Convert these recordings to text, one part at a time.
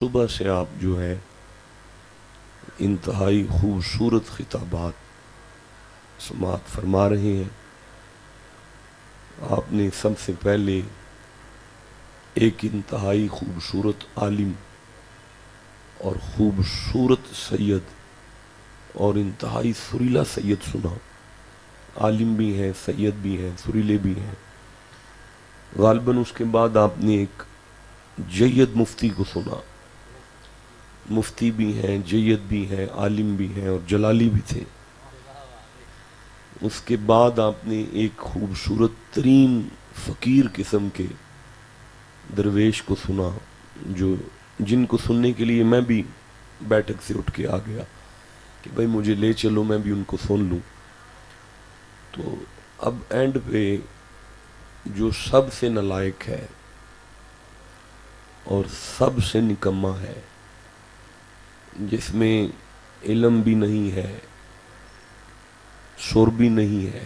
صبح سے آپ جو ہے انتہائی خوبصورت خطابات سماعت فرما رہے ہیں۔ آپ نے سب سے پہلے ایک انتہائی خوبصورت عالم اور خوبصورت سید اور انتہائی سریلا سید سنا۔ عالم بھی ہیں، سید بھی ہیں، سریلے بھی ہیں۔ غالباً اس کے بعد آپ نے ایک جید مفتی کو سنا۔ مفتی بھی ہیں، جید بھی ہیں، عالم بھی ہیں اور جلالی بھی تھے۔ اس کے بعد آپ نے ایک خوبصورت ترین فقیر قسم کے درویش کو سنا، جن کو سننے کے لیے میں بھی بیٹھک سے اٹھ کے آ گیا کہ بھائی مجھے لے چلو، میں بھی ان کو سن لوں۔ تو اب اینڈ پہ جو سب سے نالائق ہے اور سب سے نکما ہے، جس میں علم بھی نہیں ہے، شور بھی نہیں ہے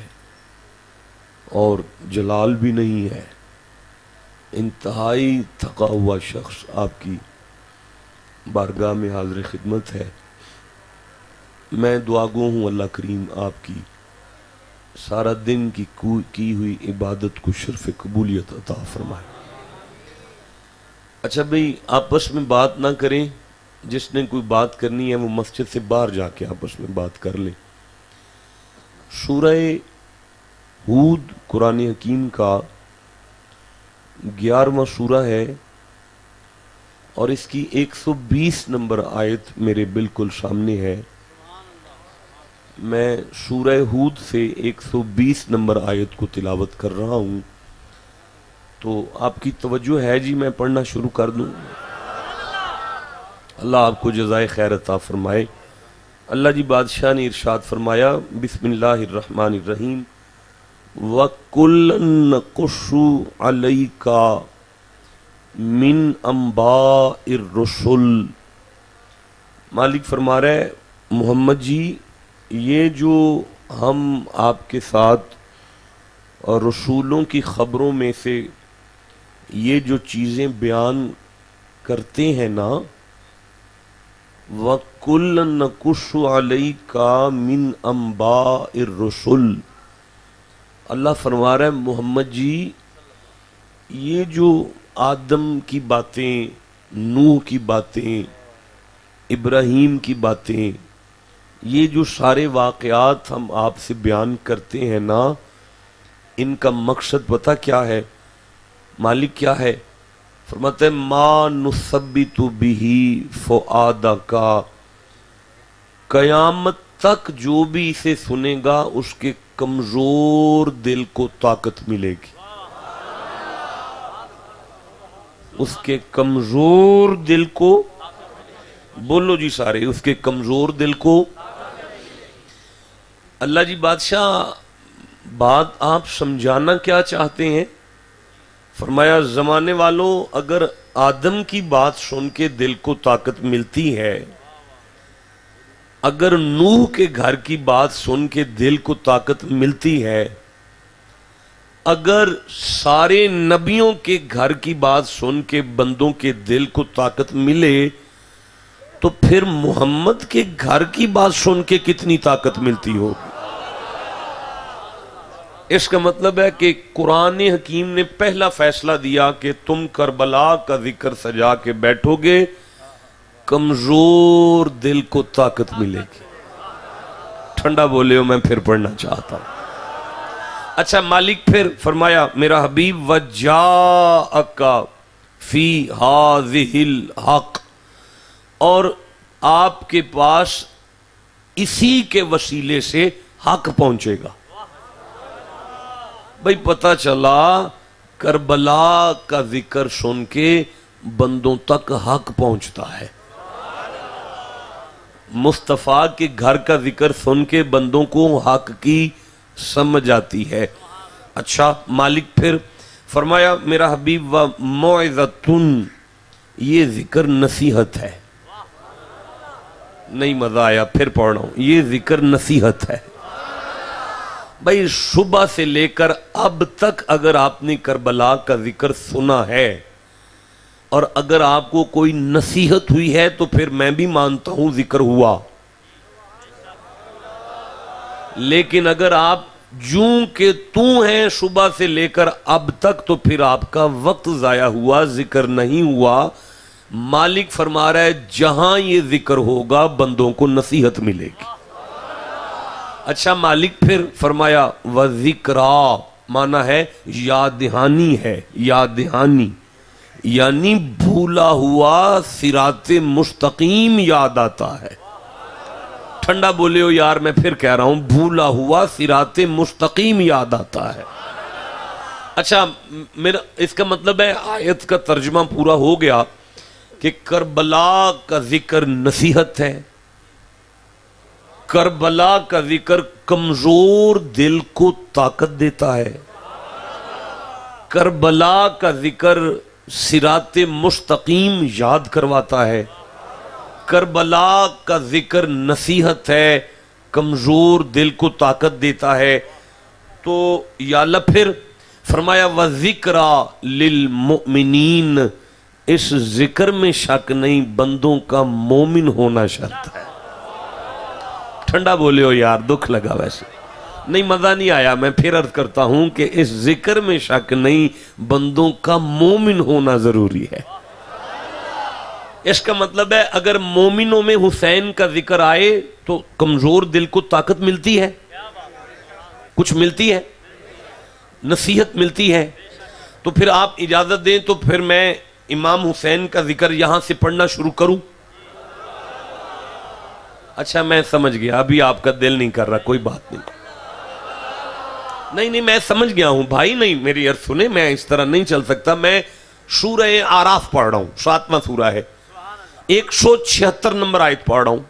اور جلال بھی نہیں ہے، انتہائی تھکا ہوا شخص آپ کی بارگاہ میں حاضر خدمت ہے۔ میں دعا گو ہوں اللہ کریم آپ کی سارا دن کی ہوئی عبادت کو شرف قبولیت عطا فرمائے۔ اچھا بھئی، آپس میں بات نہ کریں، جس نے کوئی بات کرنی ہے وہ مسجد سے باہر جا کے آپس میں بات کر لیں۔ سورہ ہود قرآن حکیم کا 11واں سورہ ہے اور اس کی 120 نمبر آیت میرے بالکل سامنے ہے۔ میں سورہ ہود سے 120 نمبر آیت کو تلاوت کر رہا ہوں، تو آپ کی توجہ ہے جی؟ میں پڑھنا شروع کر دوں؟ اللہ آپ کو جزائے خیر عطا فرمائے۔ اللہ جی بادشاہ نے ارشاد فرمایا، بسم اللہ الرحمن الرحیم، وَكُلًّا نَقُصُّ عَلَيْكَ مِنْ أَنْبَاءِ الرُّسُلِ۔ مالک فرما رہے ہیں محمد جی، یہ جو ہم آپ کے ساتھ رسولوں کی خبروں میں سے یہ جو چیزیں بیان کرتے ہیں نا، وَكُلًّا نَقُصُّ عَلَيْكَ مِنْ أَنْبَاءِ الرُّسُلِ۔ اللہ فرما رہا ہے محمد جی، یہ جو آدم کی باتیں، نوح کی باتیں، ابراہیم کی باتیں، یہ جو سارے واقعات ہم آپ سے بیان کرتے ہیں نا، ان کا مقصد پتہ کیا ہے؟ مالک کیا ہے؟ فرماتے ہیں ما نثبت بہ فؤادک، قیامت تک جو بھی اسے سنے گا اس کے کمزور دل کو طاقت ملے گی، اس کے کمزور دل کو، بولو جی سارے، اس کے کمزور دل کو۔ اللہ جی بادشاہ بات آپ سمجھانا کیا چاہتے ہیں؟ فرمایا زمانے والوں، اگر آدم کی بات سن کے دل کو طاقت ملتی ہے، اگر نوح کے گھر کی بات سن کے دل کو طاقت ملتی ہے، اگر سارے نبیوں کے گھر کی بات سن کے بندوں کے دل کو طاقت ملے، تو پھر محمد کے گھر کی بات سن کے کتنی طاقت ملتی ہو؟ اس کا مطلب ہے کہ قرآن حکیم نے پہلا فیصلہ دیا کہ تم کربلا کا ذکر سجا کے بیٹھو گے، کمزور دل کو طاقت ملے گی۔ ٹھنڈا بولے ہو، میں پھر پڑھنا چاہتا ہوں۔ اچھا مالک پھر فرمایا میرا حبیب وَجَاءَكَ فِي هَذِهِ الْحَقِّ، اور آپ کے پاس اسی کے وسیلے سے حق پہنچے گا۔ بھئی پتہ چلا کربلا کا ذکر سن کے بندوں تک حق پہنچتا ہے، مصطفیٰ کے گھر کا ذکر سن کے بندوں کو حق کی سمجھ آتی ہے۔ اچھا مالک پھر فرمایا میرا حبیب وَمَوْعِظَةٌ، یہ ذکر نصیحت ہے۔ نہیں مزہ آیا، پھر پڑھ رہا ہوں، یہ ذکر نصیحت ہے۔ بھائی صبح سے لے کر اب تک اگر آپ نے کربلا کا ذکر سنا ہے اور اگر آپ کو کوئی نصیحت ہوئی ہے تو پھر میں بھی مانتا ہوں ذکر ہوا، لیکن اگر آپ جوں کہ توں ہیں صبح سے لے کر اب تک تو پھر آپ کا وقت ضائع ہوا، ذکر نہیں ہوا۔ مالک فرما رہا ہے جہاں یہ ذکر ہوگا بندوں کو نصیحت ملے گی۔ اچھا مالک پھر فرمایا وَذِكْرَا، معنی ہے یاد دہانی ہے، یاد دہانی یعنی بھولا ہوا صراط مستقیم یاد آتا ہے۔ ٹھنڈا بولے ہو یار، میں پھر کہہ رہا ہوں بھولا ہوا صراط مستقیم یاد آتا ہے۔ اچھا میرا اس کا مطلب ہے آیت کا ترجمہ پورا ہو گیا کہ کربلا کا ذکر نصیحت ہے، کربلا کا ذکر کمزور دل کو طاقت دیتا ہے، کربلا کا ذکر صراط مستقیم یاد کرواتا ہے، کربلا کا ذکر نصیحت ہے، کمزور دل کو طاقت دیتا ہے۔ تو یا اللہ پھر فرمایا وَذِكْرَا لِلْمُؤْمِنِينَ، اس ذکر میں شک نہیں بندوں کا مومن ہونا شرط ہے۔ ٹھنڈا بولے ہو یار، دکھ لگا ویسے نہیں، مزہ نہیں آیا، میں پھر عرض کرتا ہوں کہ اس ذکر میں شک نہیں بندوں کا مومن ہونا ضروری ہے۔ اس کا مطلب ہے اگر مومنوں میں حسین کا ذکر آئے تو کمزور دل کو طاقت ملتی ہے، کچھ ملتی ہے، نصیحت ملتی ہے۔ تو پھر آپ اجازت دیں تو پھر میں امام حسین کا ذکر یہاں سے پڑھنا شروع کروں؟ اچھا میں سمجھ گیا، ابھی آپ کا دل نہیں کر رہا، کوئی بات نہیں، نہیں میں سمجھ گیا ہوں بھائی، نہیں میری عرض سنیں، میں اس طرح نہیں چل سکتا۔ میں سورہ آراف پڑھ رہا ہوں، 7واں سورہ ہے، 176 نمبر آیت پڑھ رہا ہوں،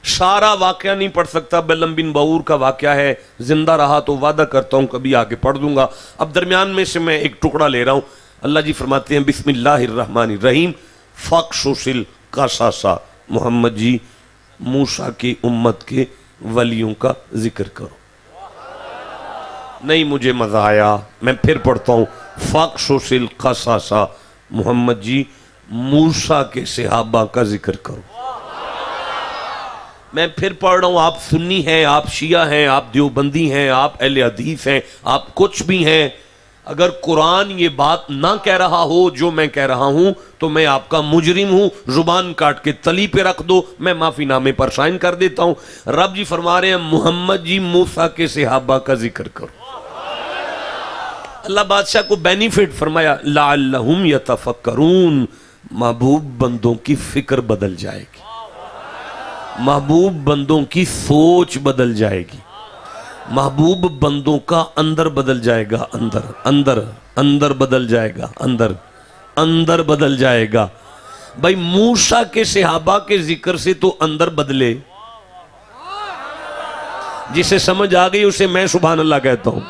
سارا واقعہ نہیں پڑھ سکتا، بلم بن بعور کا واقعہ ہے، زندہ رہا تو وعدہ کرتا ہوں کبھی آگے پڑھ دوں گا، اب درمیان میں سے میں ایک ٹکڑا لے رہا ہوں۔ اللہ جی فرماتے ہیں بسم اللہ الرحمن الرحیم فَقْصُصِ الْقَصَصَ، محمد جی موسیٰ کی امت کے ولیوں کا ذکر کرو۔ نہیں مجھے مزہ آیا، میں پھر پڑھتا ہوں فَقْصُصِ الْقَصَصَ، محمد جی موسیٰ کے صحابہ کا ذکر کرو۔ میں پھر پڑھ رہا ہوں، آپ سنی ہیں، آپ شیعہ ہیں، آپ دیوبندی ہیں، آپ اہل حدیث ہیں، آپ کچھ بھی ہیں، اگر قرآن یہ بات نہ کہہ رہا ہو جو میں کہہ رہا ہوں تو میں آپ کا مجرم ہوں، زبان کاٹ کے تلی پہ رکھ دو، میں معافی نامے پر سائن کر دیتا ہوں۔ رب جی فرما رہے ہیں محمد جی موسیٰ کے صحابہ کا ذکر کرو۔ اللہ بادشاہ کو بینیفٹ فرمایا لعلہم یتفکرون، محبوب بندوں کی فکر بدل جائے گی، محبوب بندوں کی سوچ بدل جائے گی، محبوب بندوں کا اندر بدل جائے گا، اندر بدل جائے گا، اندر بدل جائے گا۔ بھائی موسیٰ کے صحابہ کے ذکر سے تو اندر بدلے، جسے سمجھ آ گئی اسے میں سبحان اللہ کہتا ہوں۔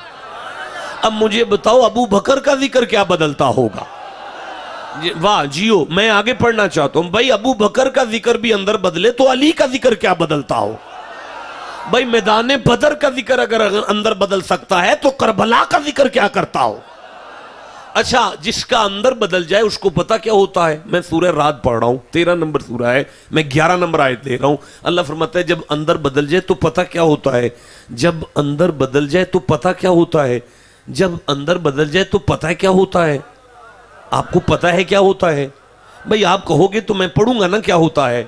اب مجھے بتاؤ ابو بکر کا ذکر کیا بدلتا ہوگا؟ واہ جیو، میں آگے پڑھنا چاہتا ہوں۔ بھائی ابو بکر کا ذکر بھی اندر بدلے تو علی کا ذکر کیا بدلتا ہو؟ بھائی میدان بدر کا ذکر اگر اندر بدل سکتا ہے تو کربلا کا ذکر کیا کرتا ہو؟ اچھا جس کا اندر بدل جائے اس کو پتا کیا ہوتا ہے؟ میں سورہ رعد پڑھ رہا ہوں، 13 نمبر سورہ ہے، میں 11 نمبر آیت لے رہا ہوں۔ اللہ فرماتا ہے جب اندر بدل جائے تو پتا کیا ہوتا ہے؟ جب اندر بدل جائے تو پتا کیا ہوتا ہے؟ جب اندر بدل جائے تو پتا کیا ہوتا ہے؟ آپ کو پتا ہے کیا ہوتا ہے؟ بھئی آپ کہو گے تو میں پڑھوں گا نا کیا ہوتا ہے۔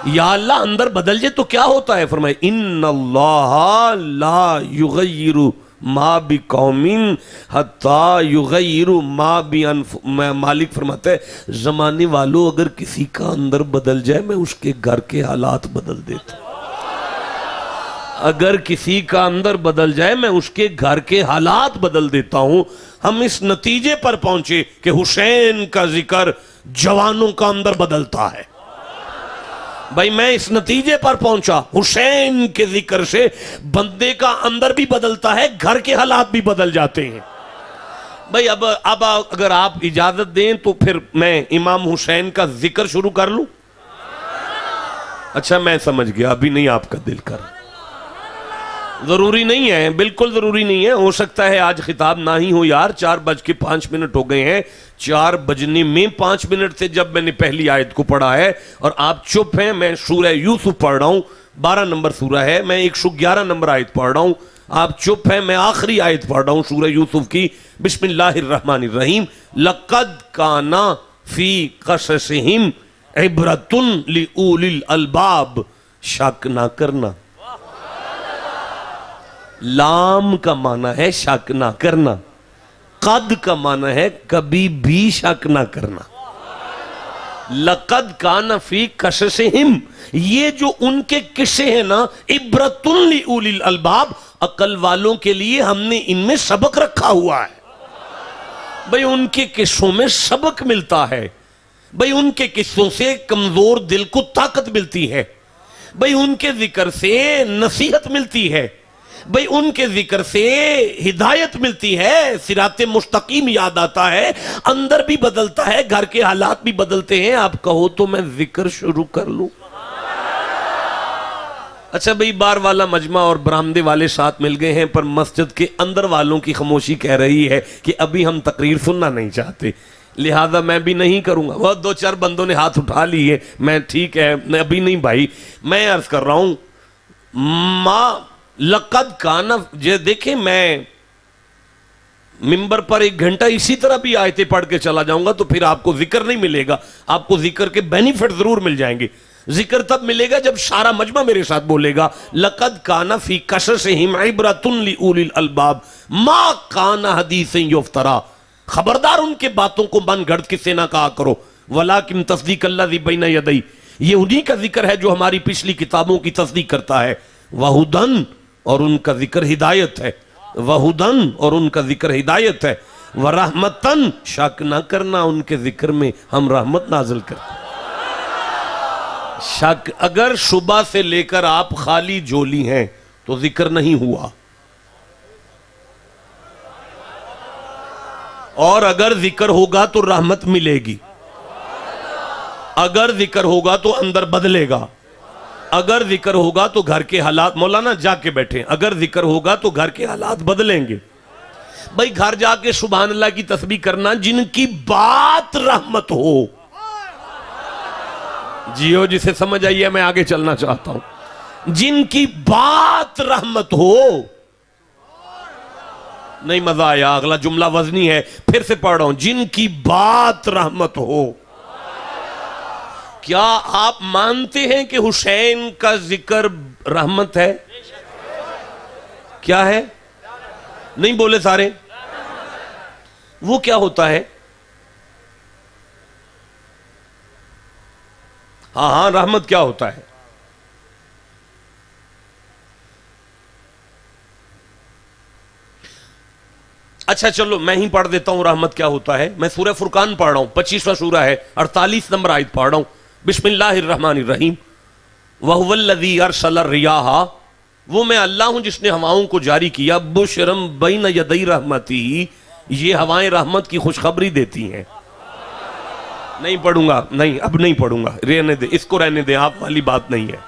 یا اللہ اندر بدل جائے تو کیا ہوتا ہے؟ فرمائے ان اللہ لا یغیر ما بقوم حتی یغیر ما بانفسہم۔ مالک فرماتا ہے زمانے والوں اگر کسی کا اندر بدل جائے میں اس کے گھر کے حالات بدل دیتا ہوں، اگر کسی کا اندر بدل جائے میں اس کے گھر کے حالات بدل دیتا ہوں۔ ہم اس نتیجے پر پہنچے کہ حسین کا ذکر جوانوں کا اندر بدلتا ہے۔ بھائی میں اس نتیجے پر پہنچا حسین کے ذکر سے بندے کا اندر بھی بدلتا ہے، گھر کے حالات بھی بدل جاتے ہیں۔ بھائی اب اگر آپ اجازت دیں تو پھر میں امام حسین کا ذکر شروع کر لوں؟ اچھا میں سمجھ گیا، ابھی نہیں آپ کا دل کر رہا۔ ضروری نہیں ہے، بالکل ضروری نہیں ہے. ہو سکتا ہے آج خطاب نہ ہی ہو یار. 4:05 ہو گئے ہیں. 4 بجنے میں 5 منٹ تھے جب میں نے پہلی آیت کو پڑھا ہے اور آپ چپ ہیں. میں سورہ یوسف پڑھ رہا ہوں، 12 نمبر سورہ ہے. میں 111 نمبر آیت پڑھ رہا ہوں. آپ چپ ہیں. میں آخری آیت پڑھ رہا ہوں سورہ یوسف کی. بسم اللہ الرحمن الرحیم. لقد کان فی قصصہم عبرۃ لأولی الالباب. شک نہ کرنا. لام کا معنی ہے شک نہ کرنا. قد کا معنی ہے کبھی بھی شک نہ کرنا. لقد کان فی قصصہم، یہ جو ان کے قصے ہیں نا، عبرۃ لأولی الالباب، عقل والوں کے لیے ہم نے ان میں سبق رکھا ہوا ہے. بھئی ان کے قصوں میں سبق ملتا ہے. بھئی ان کے قصوں سے کمزور دل کو طاقت ملتی ہے. بھئی ان کے ذکر سے نصیحت ملتی ہے. بھئی ان کے ذکر سے ہدایت ملتی ہے. صراط مستقیم یاد آتا ہے. اندر بھی بدلتا ہے، گھر کے حالات بھی بدلتے ہیں. آپ کہو تو میں ذکر شروع کر لوں. اچھا بھئی، بار والا مجمع اور برآمدے والے ساتھ مل گئے ہیں، پر مسجد کے اندر والوں کی خاموشی کہہ رہی ہے کہ ابھی ہم تقریر سننا نہیں چاہتے، لہذا میں بھی نہیں کروں گا. وہ 2-4 بندوں نے ہاتھ اٹھا لیے. میں ٹھیک ہے، میں ابھی نہیں بھائی. میں عرض کر رہا ہوں لقد کان. دیکھیں میں ممبر پر 1 گھنٹہ اسی طرح بھی آیتیں پڑھ کے چلا جاؤں گا تو پھر آپ کو ذکر نہیں ملے گا. آپ کو ذکر کے بینیفٹ ضرور مل جائیں گے. ذکر تب ملے گا جب سارا مجمع میرے ساتھ بولے گا لقد کان فی قصصہم عبرۃ لأولی الالباب ما کان حدیث یفترا. خبردار ان کے باتوں کو من گھڑت کسے نہ کہا کرو. ولیکن تصدیق الذی بین یدی، یہ انہی کا ذکر ہے جو ہماری پچھلی کتابوں کی تصدیق کرتا ہے. وہدن، اور ان کا ذکر ہدایت ہے. وہدن، اور ان کا ذکر ہدایت ہے. ورحمتن، شک نہ کرنا ان کے ذکر میں ہم رحمت نازل کرتے ہیں. شک، اگر صبح سے لے کر آپ خالی جولی ہیں تو ذکر نہیں ہوا، اور اگر ذکر ہوگا تو رحمت ملے گی. اگر ذکر ہوگا تو اندر بدلے گا. اگر ذکر ہوگا تو گھر کے حالات، مولانا جا کے بیٹھیں، اگر ذکر ہوگا تو گھر کے حالات بدلیں گے. بھائی گھر جا کے سبحان اللہ کی تسبیح کرنا جن کی بات رحمت ہو. جیو جسے سمجھ آئیے، میں آگے چلنا چاہتا ہوں. جن کی بات رحمت ہو. نہیں مزہ آیا، اگلا جملہ وزنی ہے، پھر سے پڑھ رہا ہوں. جن کی بات رحمت ہو. کیا آپ مانتے ہیں کہ حسین کا ذکر رحمت ہے؟ کیا ہے؟ نہیں بولے سارے. وہ کیا ہوتا ہے؟ ہاں رحمت کیا ہوتا ہے؟ اچھا چلو میں ہی پڑھ دیتا ہوں رحمت کیا ہوتا ہے. میں سورہ فرقان پڑھ رہا ہوں، 25واں سورہ ہے، 48 نمبر آیت پڑھ رہا ہوں. بسم اللہ الرحمن الرحیم. وَهُوَ الَّذِي أَرْسَلَ الرِّيَاحَ، وہ میں اللہ ہوں جس نے ہواؤں کو جاری کیا. بُشْرًا بَيْنَ يَدَيْ رَحْمَتِهِ، یہ ہوائیں رحمت کی خوشخبری دیتی ہیں. نہیں پڑھوں گا، نہیں اب نہیں پڑھوں گا، رہنے دے، اس کو رہنے دے، آپ والی بات نہیں ہے.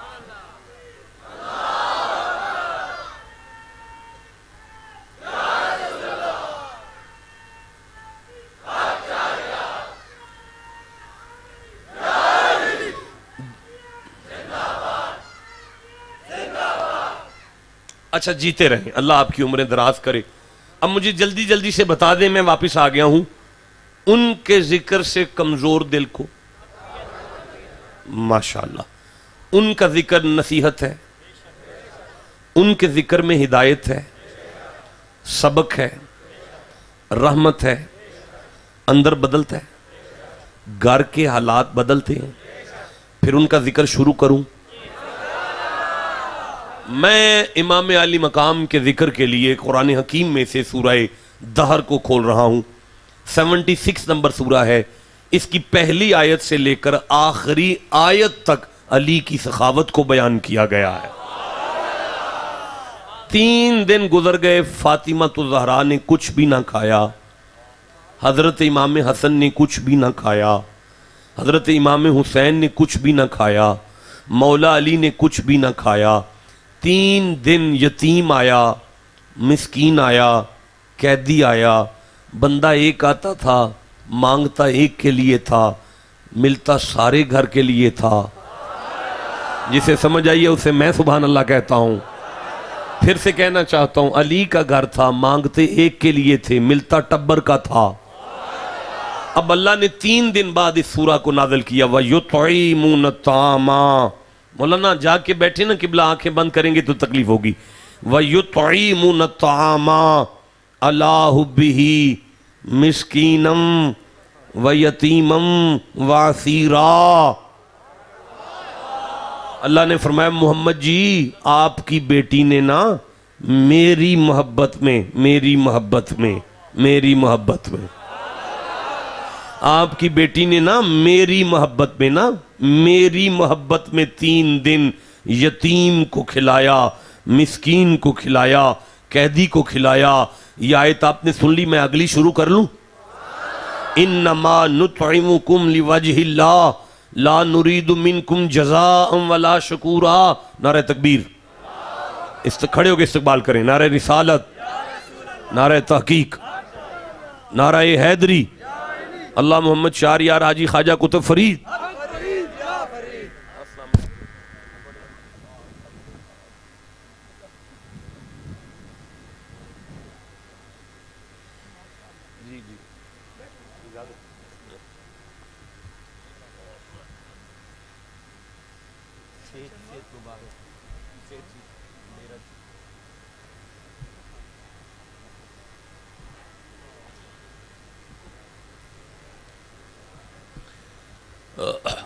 اچھا جیتے رہیں، اللہ آپ کی عمریں دراز کرے. اب مجھے جلدی جلدی سے بتا دیں، میں واپس آ گیا ہوں. ان کے ذکر سے کمزور دل کو ماشاءاللہ، ان کا ذکر نصیحت ہے، ان کے ذکر میں ہدایت ہے، سبق ہے، رحمت ہے، اندر بدلتا ہے، گھر کے حالات بدلتے ہیں. پھر ان کا ذکر شروع کروں. میں امام علی مقام کے ذکر کے لیے قرآن حکیم میں سے سورہ دہر کو کھول رہا ہوں. 76 نمبر سورہ ہے. اس کی پہلی آیت سے لے کر آخری آیت تک علی کی سخاوت کو بیان کیا گیا ہے. 3 دن گزر گئے، فاطمہ الزہرا نے کچھ بھی نہ کھایا، حضرت امام حسن نے کچھ بھی نہ کھایا، حضرت امام حسین نے کچھ بھی نہ کھایا، مولا علی نے کچھ بھی نہ کھایا. 3 دن یتیم آیا، مسکین آیا، قیدی آیا، بندہ ایک آتا تھا، مانگتا ایک کے لیے تھا، ملتا سارے گھر کے لیے تھا۔ جسے سمجھ آئیے اسے میں سبحان اللہ کہتا ہوں۔ پھر سے کہنا چاہتا ہوں، علی کا گھر تھا، مانگتے ایک کے لیے تھے، ملتا ٹبر کا تھا۔ اب اللہ نے 3 دن بعد اس سورہ کو نازل کیا، وَيُطْعِمُونَ الطَّعَامَ۔ مولانا جا کے بیٹھے نا، قبلہ آنکھیں بند کریں گے تو تکلیف ہوگی۔ وَيُطْعِمُونَ الطَّعَامَ عَلَىٰ حُبِّهِ مِسْكِينًا وَيَتِيمًا وَأَسِيرًا۔ اللہ نے فرمایا محمد جی آپ کی بیٹی نے نا میری محبت میں آپ کی بیٹی نے نا میری محبت میں 3 دن یتیم کو کھلایا، مسکین کو کھلایا، قیدی کو کھلایا۔ یہ آیت آپ نے سن لی، میں اگلی شروع کر لوں۔ انما نطعمکم لوجہ اللہ لا نرید منکم جزاء ولا شکورا۔ نعرہ تکبیر، کھڑے ہو کے استقبال کریں۔ نعرہ رسالت، نعرہ تحقیق، نعرہ حیدری، اللہ محمد شہریار حاجی خواجہ قطب فرید۔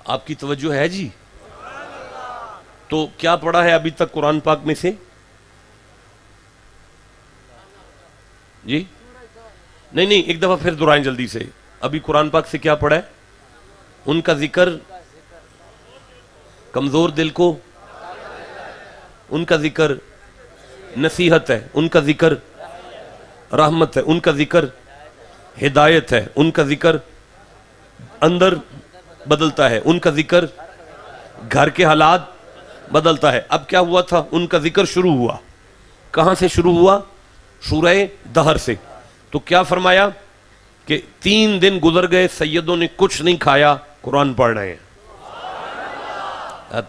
آپ کی توجہ ہے جی؟ تو کیا پڑھا ہے ابھی تک قرآن پاک میں سے؟ جی نہیں، ایک دفعہ پھر دہرائیں جلدی سے۔ ابھی قرآن پاک سے کیا پڑھا ہے؟ ان کا ذکر کمزور دل کو، ان کا ذکر نصیحت ہے، ان کا ذکر رحمت ہے، ان کا ذکر ہدایت ہے، ان کا ذکر اندر بدلتا ہے، ان کا ذکر گھر کے حالات بدلتا ہے۔ اب کیا ہوا تھا؟ ان کا ذکر شروع ہوا، کہاں سے شروع ہوا؟ سورہ دہر سے۔ تو کیا فرمایا کہ 3 دن گزر گئے، سیدوں نے کچھ نہیں کھایا، قرآن پڑھ رہے ہیں۔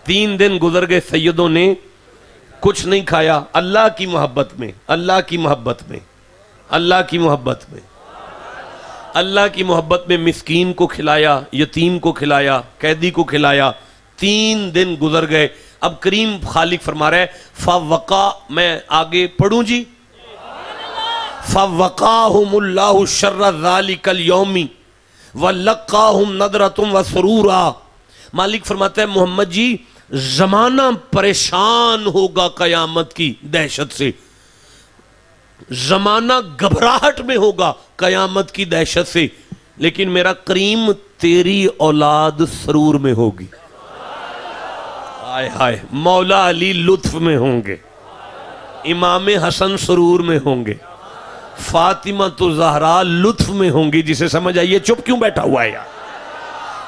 3 دن گزر گئے، سیدوں نے کچھ نہیں کھایا، اللہ کی محبت میں، اللہ کی محبت میں، اللہ کی محبت میں، اللہ کی محبت میں مسکین کو کھلایا، یتیم کو کھلایا، قیدی کو کھلایا۔ 3 دن گزر گئے۔ اب کریم خالق فرما رہے فَوَقَا، میں آگے پڑھوں جی؟ فَوَقَاهُمُ اللَّهُ شَرَّ ذَلِكَ الْيَوْمِ وَلَقَّاهُمْ نَضْرَةٌ وَسُرُورًا۔ مالک فرماتا ہے محمد جی زمانہ پریشان ہوگا قیامت کی دہشت سے، زمانہ گھبراہٹ میں ہوگا قیامت کی دہشت سے، لیکن میرا کریم تیری اولاد سرور میں ہوگی۔ آئے ہائے، مولا علی لطف میں ہوں گے، امام حسن سرور میں ہوں گے، فاطمہ تو زہرا لطف میں ہوں گی۔ جسے سمجھ آئیے چپ کیوں بیٹھا ہوا ہے یار؟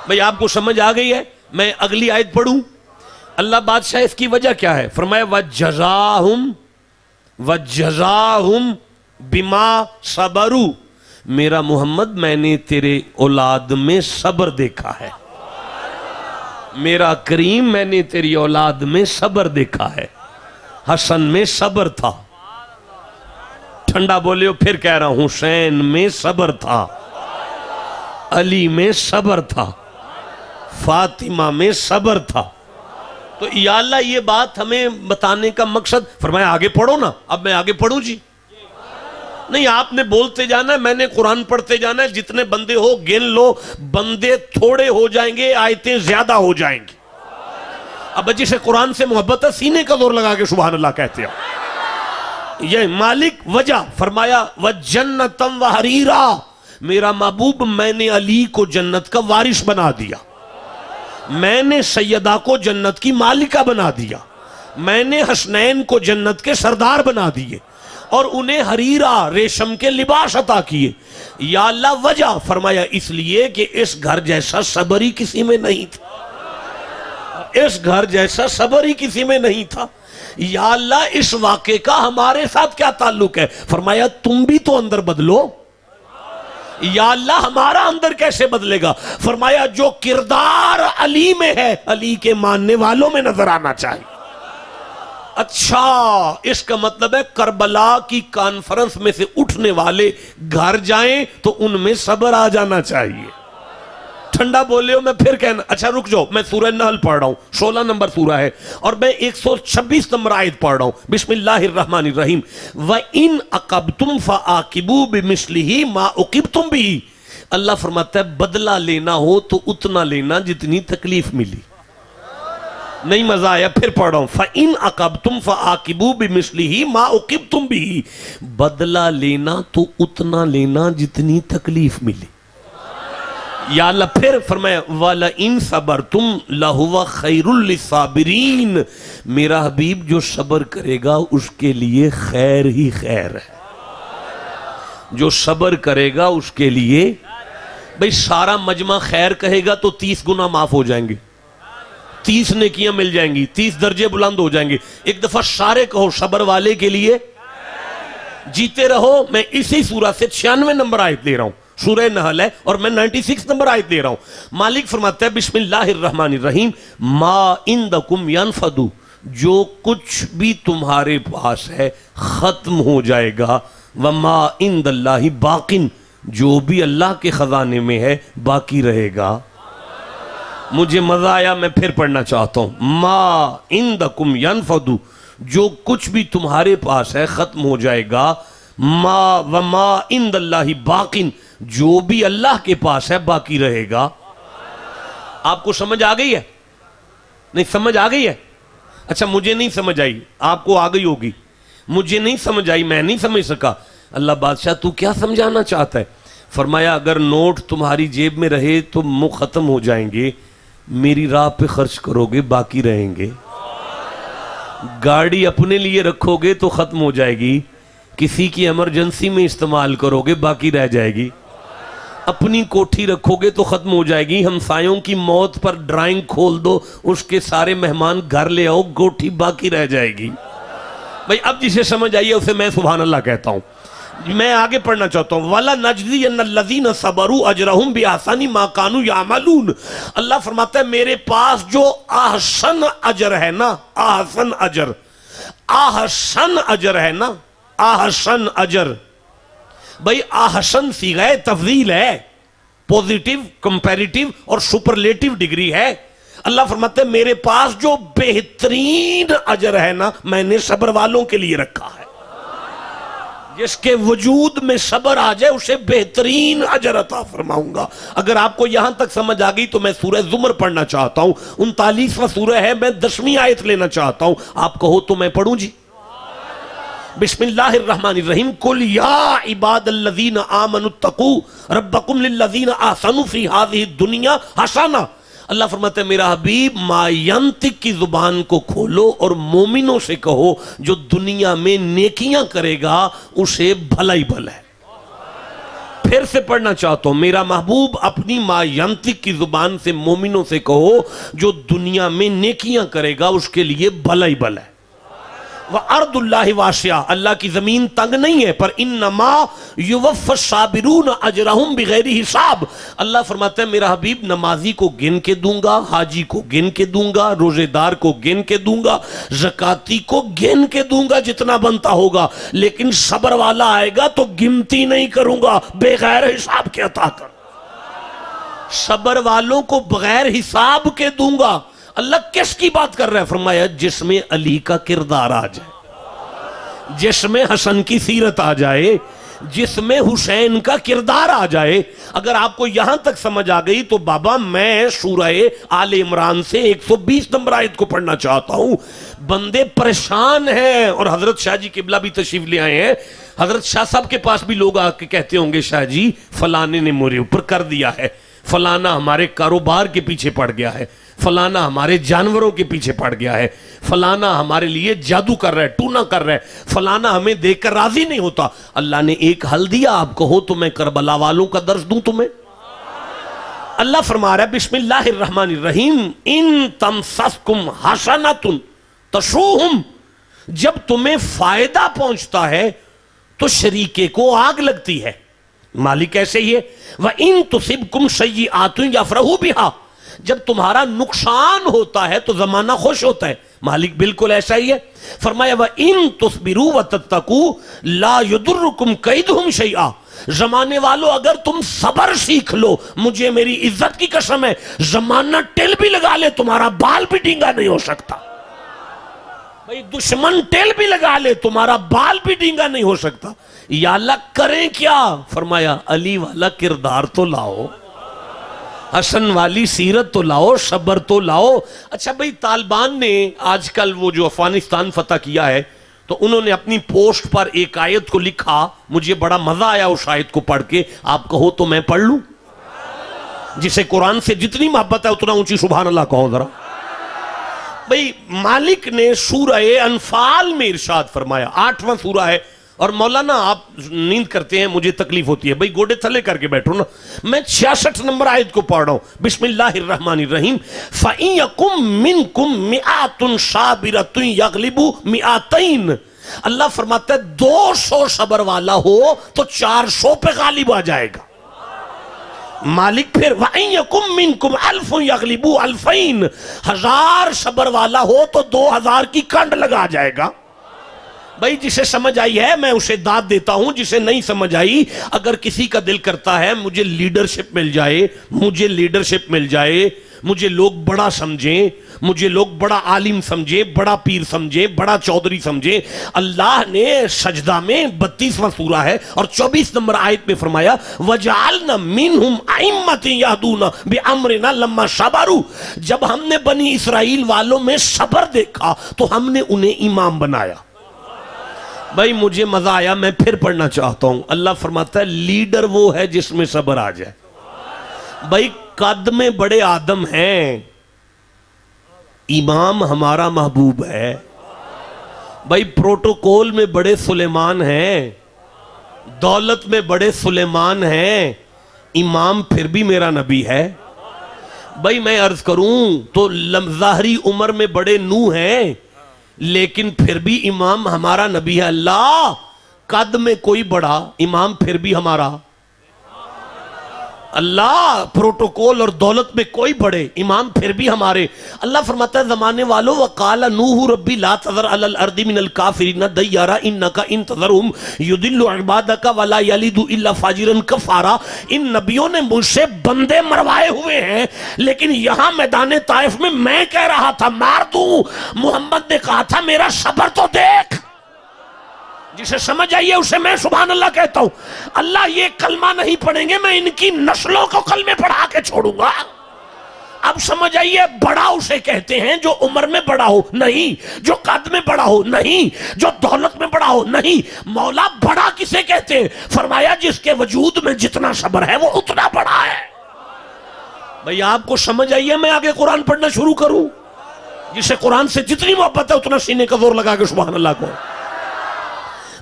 بھئی آپ کو سمجھ آ گئی ہے؟ میں اگلی آیت پڑھوں؟ اللہ بادشاہ اس کی وجہ کیا ہے؟ فرمایا وَجَزَاهُمْ بِمَا صَبَرُوا۔ میرا محمد میں نے تیرے اولاد میں صبر دیکھا ہے، میرا کریم میں نے تیری اولاد میں صبر دیکھا ہے۔ حسن میں صبر تھا، ٹھنڈا بولے ہو پھر کہہ رہا ہوں، حسین میں صبر تھا، علی میں صبر تھا، فاطمہ میں صبر تھا۔ تو یا اللہ یہ بات ہمیں بتانے کا مقصد، فرمایا آگے پڑھو نا۔ اب میں آگے پڑھوں جی؟ نہیں، آپ نے بولتے جانا ہے، میں نے قرآن پڑھتے جانا ہے۔ جتنے بندے ہو گن لو، بندے تھوڑے ہو جائیں گے، آیتیں زیادہ ہو جائیں گی۔ اب جسے قرآن سے محبت ہے سینے کا زور لگا کے سبحان اللہ کہتے ہیں۔ یہ مالک وجہ فرمایا وَجَنَّةً وَحَرِيرًا، میرا محبوب میں نے علی کو جنت کا وارث بنا دیا، میں نے سیدہ کو جنت کی مالکہ بنا دیا، میں نے حسنین کو جنت کے سردار بنا دیے، اور انہیں حریرہ ریشم کے لباس عطا کیے۔ یا اللہ وجہ فرمایا اس لیے کہ اس گھر جیسا صبر ہی کسی میں نہیں تھا، اس گھر جیسا صبر ہی کسی میں نہیں تھا، یا اللہ اس واقعے کا ہمارے ساتھ کیا تعلق ہے؟ فرمایا تم بھی تو اندر بدلو۔ یا اللہ ہمارا اندر کیسے بدلے گا؟ فرمایا جو کردار علی میں ہے علی کے ماننے والوں میں نظر آنا چاہیے۔ اچھا، اس کا مطلب ہے کربلا کی کانفرنس میں سے اٹھنے والے گھر جائیں تو ان میں صبر آ جانا چاہیے۔ ٹھنڈا بولے ہو میں پھر کہنا، اچھا رک جاؤ، میں سورہ نحل پڑھ رہا ہوں، 16 نمبر سورہ ہے، اور میں 126 نمبر آیت پڑھ رہا ہوں۔ بسم اللہ الرحمن الرحیم۔ وَإِنْ أَقَبْتُمْ فَآقِبُوا بِمِثْلِهِ مَا عُقِبْتُمْ بِهِ۔ اللہ فرماتا ہے بدلہ لینا ہو تو اتنا لینا جتنی تکلیف ملی۔ نہیں مزہ آیا، پھر پڑھ رہا ہوں۔ فَإِنْ أَقَبْتُمْ فَآقِبُوا بِمِثْلِهِ مَا عُقِبْتُمْ بِهِ۔ بدلہ لینا تو اتنا لینا جتنی تکلیف ملی۔ یا اللہ پھر فرمایا وَلَئِن صَبَرْتُمْ لَهُوَ خَيْرٌ لِلصَّابِرِينَ۔ میرا حبیب جو صبر کرے گا اس کے لیے خیر ہی خیر ہے۔ جو صبر کرے گا اس کے لیے، بھئی سارا مجمع خیر کہے گا تو 30 گنا معاف ہو جائیں گے، 30 نیکیاں مل جائیں گی، 30 درجے بلند ہو جائیں گے۔ ایک دفعہ سارے کہو صبر والے کے لیے جیتے رہو۔ میں اسی سورہ سے 96 نمبر آیت لے رہا ہوں، سورہ نحل ہے، اور میں 96 نمبر آیت لے رہا ہوں۔ مالک فرماتا ہے بسم اللہ الرحمن الرحیم۔ ما عندکم ینفد، جو کچھ بھی تمہارے پاس ہے ختم ہو جائے گا، وما عند اللہ باق، جو بھی اللہ کے خزانے میں ہے باقی رہے گا۔ مجھے مزہ آیا، میں پھر پڑھنا چاہتا ہوں۔ ما عندکم ینفد، جو کچھ بھی تمہارے پاس ہے ختم ہو جائے گا، ما وما عند اللہ باق، جو بھی اللہ کے پاس ہے باقی رہے گا۔ آپ کو سمجھ آ گئی ہے؟ نہیں سمجھ آ گئی ہے؟ اچھا مجھے نہیں سمجھ آئی، آپ کو آ گئی ہوگی، مجھے نہیں سمجھ آئی، میں نہیں سمجھ سکا۔ اللہ بادشاہ تو کیا سمجھانا چاہتا ہے؟ فرمایا اگر نوٹ تمہاری جیب میں رہے تو منہ ختم ہو جائیں گے، میری راہ پہ خرچ کرو گے باقی رہیں گے۔ گاڑی اپنے لیے رکھو گے تو ختم ہو جائے گی، کسی کی ایمرجنسی میں استعمال کرو گے باقی رہ جائے گی۔ اپنی کوٹھی رکھو گے تو ختم ہو جائے گی، ہمسایوں کی موت پر ڈرائنگ کھول دو، اس کے سارے مہمان گھر لے آؤ، کوٹھی باقی رہ جائے گی۔ بھئی اب جسے سمجھ آئیے اسے میں سبحان اللہ کہتا ہوں۔ میں آگے پڑھنا چاہتا ہوں۔ وَلَنَجْزِيَنَّ الَّذِينَ صَبَرُوا أَجْرَهُمْ بِأَحْسَنِ مَا كَانُوا يَعْمَلُونَ۔ اللہ فرماتا ہے میرے پاس جو احسن اجر ہے نا، احسن اجر، احسن اجر ہے نا، احسن اجر، بھئی احسن صیغہ تفضیل ہے، پوزیٹیو، کمپیریٹیو اور سپرلیٹیو ڈگری ہے۔ اللہ فرماتے ہیں میرے پاس جو بہترین اجر ہے نا، میں نے صبر والوں کے لیے رکھا ہے۔ جس کے وجود میں صبر آ جائے اسے بہترین اجر عطا فرماؤں گا۔ اگر آپ کو یہاں تک سمجھ آ گئی تو میں سورہ زمر پڑھنا چاہتا ہوں، 39واں سورہ ہے، میں 10ویں آیت لینا چاہتا ہوں، آپ کہو تو میں پڑھوں جی۔ بسم اللہ الرحمن الرحیم۔ قل یا عباد الذین آمنوا اتقوا ربکم للذین احسنوا فی ہذہ الدنیا حسنہ۔ اللہ فرماتا ہے میرا حبیب ما ینطق کی زبان کو کھولو اور مومنوں سے کہو جو دنیا میں نیکیاں کرے گا اسے بھلا ہی بھلا ہے۔ پھر سے پڑھنا چاہتا ہوں، میرا محبوب اپنی ما ینطق کی زبان سے مومنوں سے کہو جو دنیا میں نیکیاں کرے گا اس کے لیے بھلا ہی بھلا ہے۔ وَأَرْضُ اللَّهِ وَاسِعَةٌ، اللہ کی زمین تنگ نہیں ہے، پر انما یوفی الصابرون اجرہم بغیر حساب۔ اللہ فرماتا ہے میرا حبیب نمازی کو گن کے دوں گا، حاجی کو گن کے دوں گا، روزے دار کو گن کے دوں گا، زکاتی کو گن کے دوں گا جتنا بنتا ہوگا، لیکن صبر والا آئے گا تو گنتی نہیں کروں گا، بغیر حساب کے عطا کر۔ صبر والوں کو بغیر حساب کے دوں گا۔ اللہ کس کی بات کر رہا ہے؟ فرمایا جس میں علی کا کردار آ جائے، جس میں حسن کی سیرت آ جائے، جس میں حسین کا کردار آ جائے۔ اگر آپ کو یہاں تک سمجھ آ گئی تو بابا میں سورہ آل عمران سے 120 نمبر آیت کو پڑھنا چاہتا ہوں۔ بندے پریشان ہیں، اور حضرت شاہ جی قبلہ بھی تشریف لے آئے ہیں۔ حضرت شاہ صاحب کے پاس بھی لوگ آ کے کہتے ہوں گے شاہ جی فلانے نے میرے اوپر کر دیا ہے، فلانا ہمارے کاروبار کے پیچھے پڑ گیا ہے، فلانا ہمارے جانوروں کے پیچھے پڑ گیا ہے، فلانا ہمارے لیے جادو کر رہا ہے، ٹونا کر رہا ہے، فلانا ہمیں دیکھ کر راضی نہیں ہوتا۔ اللہ نے ایک حل دیا، آپ کہو تو میں کربلا والوں کا درس دوں تمہیں۔ اللہ فرما رہا ہے بسم اللہ الرحمن الرحیم ان تمسسکم حسنۃ تسؤہم، جب تمہیں فائدہ پہنچتا ہے تو شریکے کو آگ لگتی ہے. مالک ایسے ہی ہے وَإِن تُصِبْكُمْ سَيِّئَاتٌ يَفْرَحُوا بِهَا، جب تمہارا نقصان ہوتا ہے تو زمانہ خوش ہوتا ہے. مالک بالکل ایسا ہی ہے. فرمایا وَإِن تُصْبِرُوا وَتَتَّقُوا لَا يُضُرُّكُمْ كَيْدُهُمْ شَيْئًا، زمانے والو اگر تم صبر سیکھ لو، مجھے میری عزت کی قسم ہے، زمانہ ٹیل بھی لگا لے تمہارا بال بھی ڈینگا نہیں ہو سکتا. بھئی دشمن ٹیل بھی لگا لے تمہارا بال بھی ڈینگا نہیں ہو سکتا. یا اللہ کریں کیا؟ فرمایا علی والا کردار تو لاؤ، حسن والی سیرت تو لاؤ، صبر تو لاؤ. اچھا بھئی طالبان نے آج کل وہ جو افغانستان فتح کیا ہے تو انہوں نے اپنی پوسٹ پر ایک آیت کو لکھا، مجھے بڑا مزہ آیا اس آیت کو پڑھ کے. آپ کہو تو میں پڑھ لوں؟ جسے قرآن سے جتنی محبت ہے اتنا اونچی سبحان اللہ کہو ذرا. بھئی مالک نے سورہ انفال میں ارشاد فرمایا، 8واں سورہ ہے. اور مولانا آپ نیند کرتے ہیں، مجھے تکلیف ہوتی ہے، بھئی گوڑے تھلے کر کے بیٹھو نا. میں 66 نمبر آیت کو پڑھ رہا ہوں. بسم اللہ الرحمن الرحیم فَإِن يَكُن مِّنكُم مِّئَةٌ صَابِرَةٌ يَغْلِبُوا مِئَتَيْن، اللہ فرماتا ہے 200 صبر والا ہو تو 400 پہ غالب آ جائے گا. مالک پھر وَإِن يَكُن مِّنكُمْ أَلْفٌ يَغْلِبُوا أَلْفَيْن، 1000 صبر والا ہو تو 2000 کی کنڈ لگا جائے گا. بھائی جسے سمجھ آئی ہے میں اسے داد دیتا ہوں، جسے نہیں سمجھ آئی، اگر کسی کا دل کرتا ہے مجھے لیڈرشپ مل جائے، مجھے لیڈرشپ مل جائے، مجھے لوگ بڑا سمجھیں، مجھے لوگ بڑا عالم سمجھیں، بڑا پیر سمجھیں، بڑا چودھری سمجھیں. اللہ نے سجدہ میں 32واں سورہ ہے اور 24 نمبر آیت میں فرمایا وَجَعَلْنَا مِنْهُمْ أَئِمَّةً يَهْدُونَ بِأَمْرِنَا لَمَّا صَبَرُوا، جب ہم نے بنی اسرائیل والوں میں صبر دیکھا تو ہم نے انہیں امام بنایا. بھائی مجھے مزہ آیا، میں پھر پڑھنا چاہتا ہوں. اللہ فرماتا ہے لیڈر وہ ہے جس میں صبر آ جائے. بھائی قد میں بڑے آدم ہیں، امام ہمارا محبوب ہے. بھائی پروٹوکول میں بڑے سلیمان ہیں، دولت میں بڑے سلیمان ہیں، امام پھر بھی میرا نبی ہے. بھائی میں عرض کروں تو ظاہری عمر میں بڑے نوح ہیں لیکن پھر بھی امام ہمارا نبی ہے. اللہ قد میں کوئی بڑا، امام پھر بھی ہمارا. اللہ پروٹوکول اور دولت میں کوئی بڑے، امام پھر بھی ہمارے. اللہ فرماتا ہے زمانے والو وقال نوح ربی لا تذر علی الارض من الکافرین دیارا انکا ان تذرہم یضل عبادک ولا یلد الا فاجرا کفارا. ان نبیوں نے مجھ سے بندے مروائے ہوئے ہیں لیکن یہاں میدان طائف میں کہہ رہا تھا مار دوں، محمد نے کہا تھا میرا صبر تو دیکھ. جسے سمجھ آئیے اسے میں سبحان اللہ کہتا ہوں. اللہ یہ کلمہ نہیں پڑھیں گے، میں ان کی نسلوں کو کلمے پڑھا کے چھوڑوں گا. اب سمجھ آئیے بڑا اسے کہتے ہیں جو عمر میں بڑا ہو نہیں، جو قد میں بڑا ہو نہیں، جو دولت میں بڑا ہو نہیں. مولا بڑا کسے کہتے ہیں؟ فرمایا جس کے وجود میں جتنا صبر ہے وہ اتنا بڑا ہے. بھئی آپ کو سمجھ آئیے میں آگے قرآن پڑھنا شروع کروں؟ جسے قرآن سے جتنی محبت ہے اتنا سینے کا زور لگا کے سبحان اللہ کو.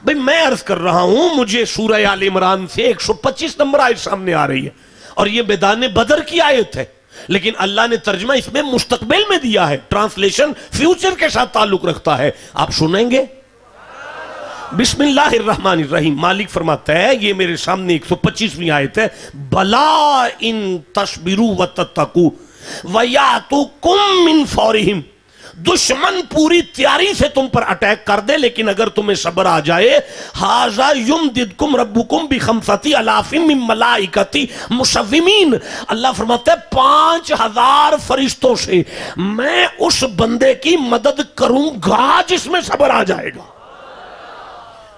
بھئی میں عرض کر رہا ہوں مجھے سورہ آل عمران سے 125 نمبر آیت سامنے آ رہی ہے اور یہ میدان بدر کی آیت ہے، لیکن اللہ نے ترجمہ اس میں مستقبل میں دیا ہے. ٹرانسلیشن فیوچر کے ساتھ تعلق رکھتا ہے. آپ سنیں گے؟ بسم اللہ الرحمن الرحیم. مالک فرماتا ہے یہ میرے سامنے 125ویں آیت ہے بلا ان تصبروا وتتقوا ویاتوکم من فورہم. دشمن پوری تیاری سے تم پر اٹیک کر دے لیکن اگر تمہیں صبر آ جائے ھذا یمددکم ربکم بخمسۃ آلاف من ملائکۃ مصومین. اللہ فرماتا ہے 5000 فرشتوں سے میں اس بندے کی مدد کروں گا جس میں صبر آ جائے گا.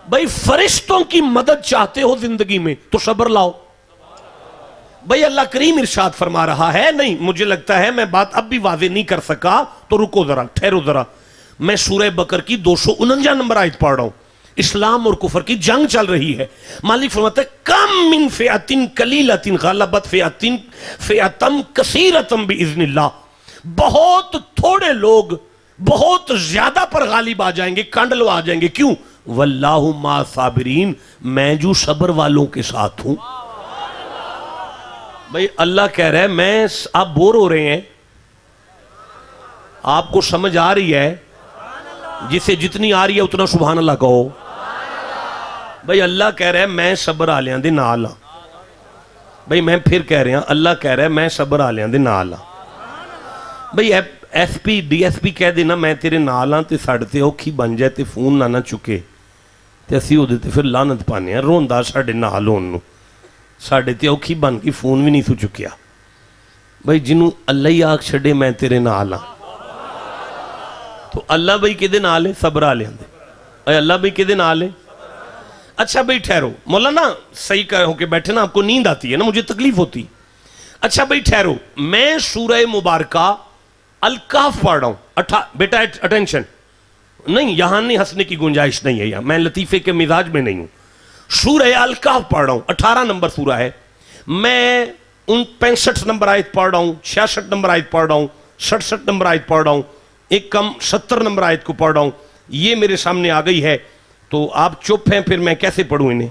بھئی فرشتوں کی مدد چاہتے ہو زندگی میں تو صبر لاؤ. بھئی اللہ کریم ارشاد فرما رہا ہے، نہیں مجھے لگتا ہے میں بات اب بھی واضح نہیں کر سکا تو رکو ذرا، ٹھہرو ذرا. میں سورہ بقر کی 249 نمبر آیت پڑھ رہا ہوں. اسلام اور کفر کی جنگ چل رہی ہے. مالک فرماتا ہے کم من فئۃ قلیلۃ غلبت فئۃ کثیرۃ باذن اللہ. بہت تھوڑے لوگ بہت زیادہ پر غالب آ جائیں گے، کنڈلو آ جائیں گے. کیوں؟ واللہ مع صابرین، میں جو صبر والوں کے ساتھ ہوں. بھائی اللہ کہہ رہا ہے میں آپ بور ہو رہے ہیں, آپ کو سمجھ آ رہی ہے, جسے جتنی آ رہی ہے اتنا سبحان اللہ کہو. بھائی اللہ کہہ رہا ہے میں صبر آلیاں دے نال ہاں. بھائی میں پھر کہہ رہا ہوں, اللہ کہہ رہا ہے میں صبر آلیاں دے نال ہاں. بھائی S P D S P کہہ دینا میں تیرے نال ہاں تے ساڈے تے اوکھی بن جائے تے فون نہ چکے تے اسی ہو دیتے پھر لعنت پانے ہیں. روندا ساڈے نال ہون نو, ساڈے تے اوکھی بن کے فون بھی نہیں سو چکیا. بھائی جنوں اللہ ہی آکھ چھڑے میں تیرے نال ہاں, تو اللہ بھائی کدے نال ہے؟ صبر آلیاں دے. اے اللہ بھائی کدے نال ہے؟ اچھا بھائی ٹھہرو, مولانا صحیح ہو کے بیٹھے نا, آپ کو نیند آتی ہے نا, مجھے تکلیف ہوتی. اچھا بھائی ٹھہرو, میں سورہ مبارکہ الکاف پڑھ رہا ہوں. بیٹا اٹینشن, نہیں یہاں نہیں ہنسنے کی گنجائش نہیں ہے, یہاں میں لطیفے کے مزاج میں نہیں ہوں. سورہ الکاف پڑھ رہا ہوں, 18 نمبر سورہ ہے. میں 65 نمبر آیت پڑھ رہا ہوں, 66 نمبر آیت پڑھ رہا ہوں, 67 نمبر آیت پڑھ رہا ہوں, ایک کم 70 نمبر آیت کو پڑھ رہا ہوں. یہ میرے سامنے آ گئی ہے تو آپ چپ ہیں, پھر میں کیسے پڑھوں انہیں؟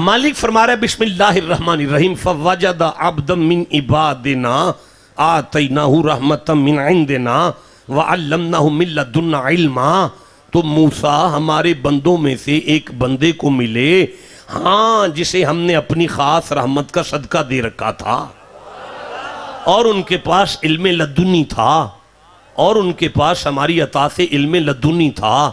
مالک فرما رہا ہے بسم اللہ الرحمن الرحیم, فوجد عبدا من عبادنا آتیناہ رحمتا من عندنا وعلمناہ من لدنا علما. تو موسیٰ ہمارے بندوں میں سے ایک بندے کو ملے, ہاں جسے ہم نے اپنی خاص رحمت کا صدقہ دے رکھا تھا, اور ان کے پاس علم لدنی تھا, اور ان کے پاس ہماری عطا سے علم لدنی تھا,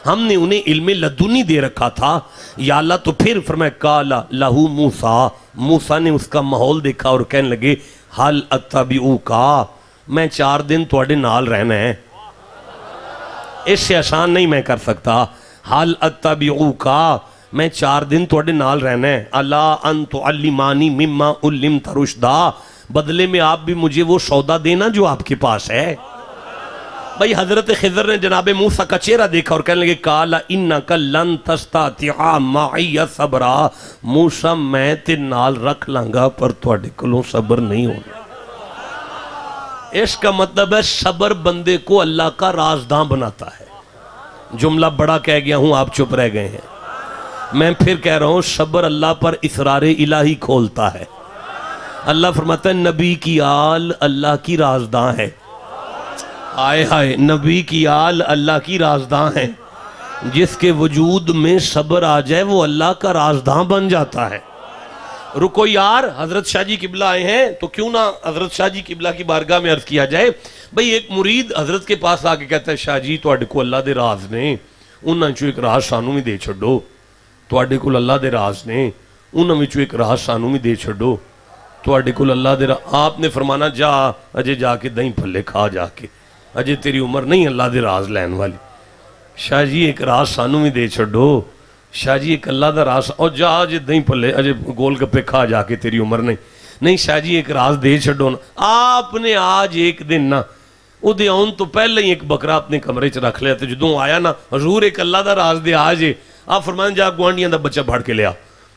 ہم نے انہیں علم لدنی دے رکھا تھا. یا اللہ, تو پھر فرمایا قالا لہو موسیٰ, موسیٰ نے اس کا ماحول دیکھا اور کہنے لگے حل اتبعوکا, میں 4 دن تواڈے نال رہنا ہے, اس سے آسان نہیں میں کر سکتا. حل اتبعوکا, میں 4 دن تواڈے نال رہنا ہے. الا ان تعلمانی مما علمت رشدا, بدلے میں آپ بھی مجھے وہ سودا دینا جو آپ کے پاس ہے. بھئی حضرت خضر نے جناب موسیٰ کا چہرہ دیکھا اور کہنے لگے قال انک لن تستطیع معی صبرا, موسیٰ میں تے نال رکھ لانگا پر تواڈے کولوں صبر نہیں ہونا. اس کا مطلب ہے صبر بندے کو اللہ کا رازداں بناتا ہے. جملہ بڑا کہہ گیا ہوں, آپ چپ رہ گئے ہیں. میں پھر کہہ رہا ہوں, صبر اللہ پر اسرار الہی کھولتا ہے. اللہ فرماتا ہے نبی کی آل اللہ کی رازداں ہے. آئے ہائے, نبی کی آل اللہ کی رازداں ہے. جس کے وجود میں صبر آ جائے وہ اللہ کا رازداں بن جاتا ہے. رکو یار, حضرت شاہ جی قبلہ آئے ہیں تو کیوں نہ حضرت شاہ جی قبلہ کی بارگاہ میں عرض کیا جائے. بھئی ایک مرید حضرت کے پاس آ کے کہتا ہے شاہ جی تواڈے کو اللہ دے راز نے, انہاں چوں ایک راز سانوں بھی دے چھڈو. تواڈے کو اللہ دے راز نے, انہاں وچوں ایک راز سانوں بھی دے چھڈو. تواڈے کو اللہ دے راز. آپ نے فرمانا جا اجے جا کے دہیں پھلے کھا جا کے, اجے تیری عمر نہیں اللہ دے راز لین والی. شاہ جی ایک راز سانوں بھی دے چھڈو. شاہ جی ایک اللہ دا راز, اور جا اجے دہیں پھلے اجے گول گپے کھا جا کے تیری عمر نہیں. نہیں شاہ جی ایک راز دے چھڈو نا. آپ نے آج ایک دن نا او دے آن تو پہلے ہی ایک بکرا اپنے کمرے چ رکھ لیا, تو جدوں آیا نا حضور ایک اللہ دا راز دے آج, آپ فرمائیں جا گوانڈیاں دا بچہ پھڑ کے لیا.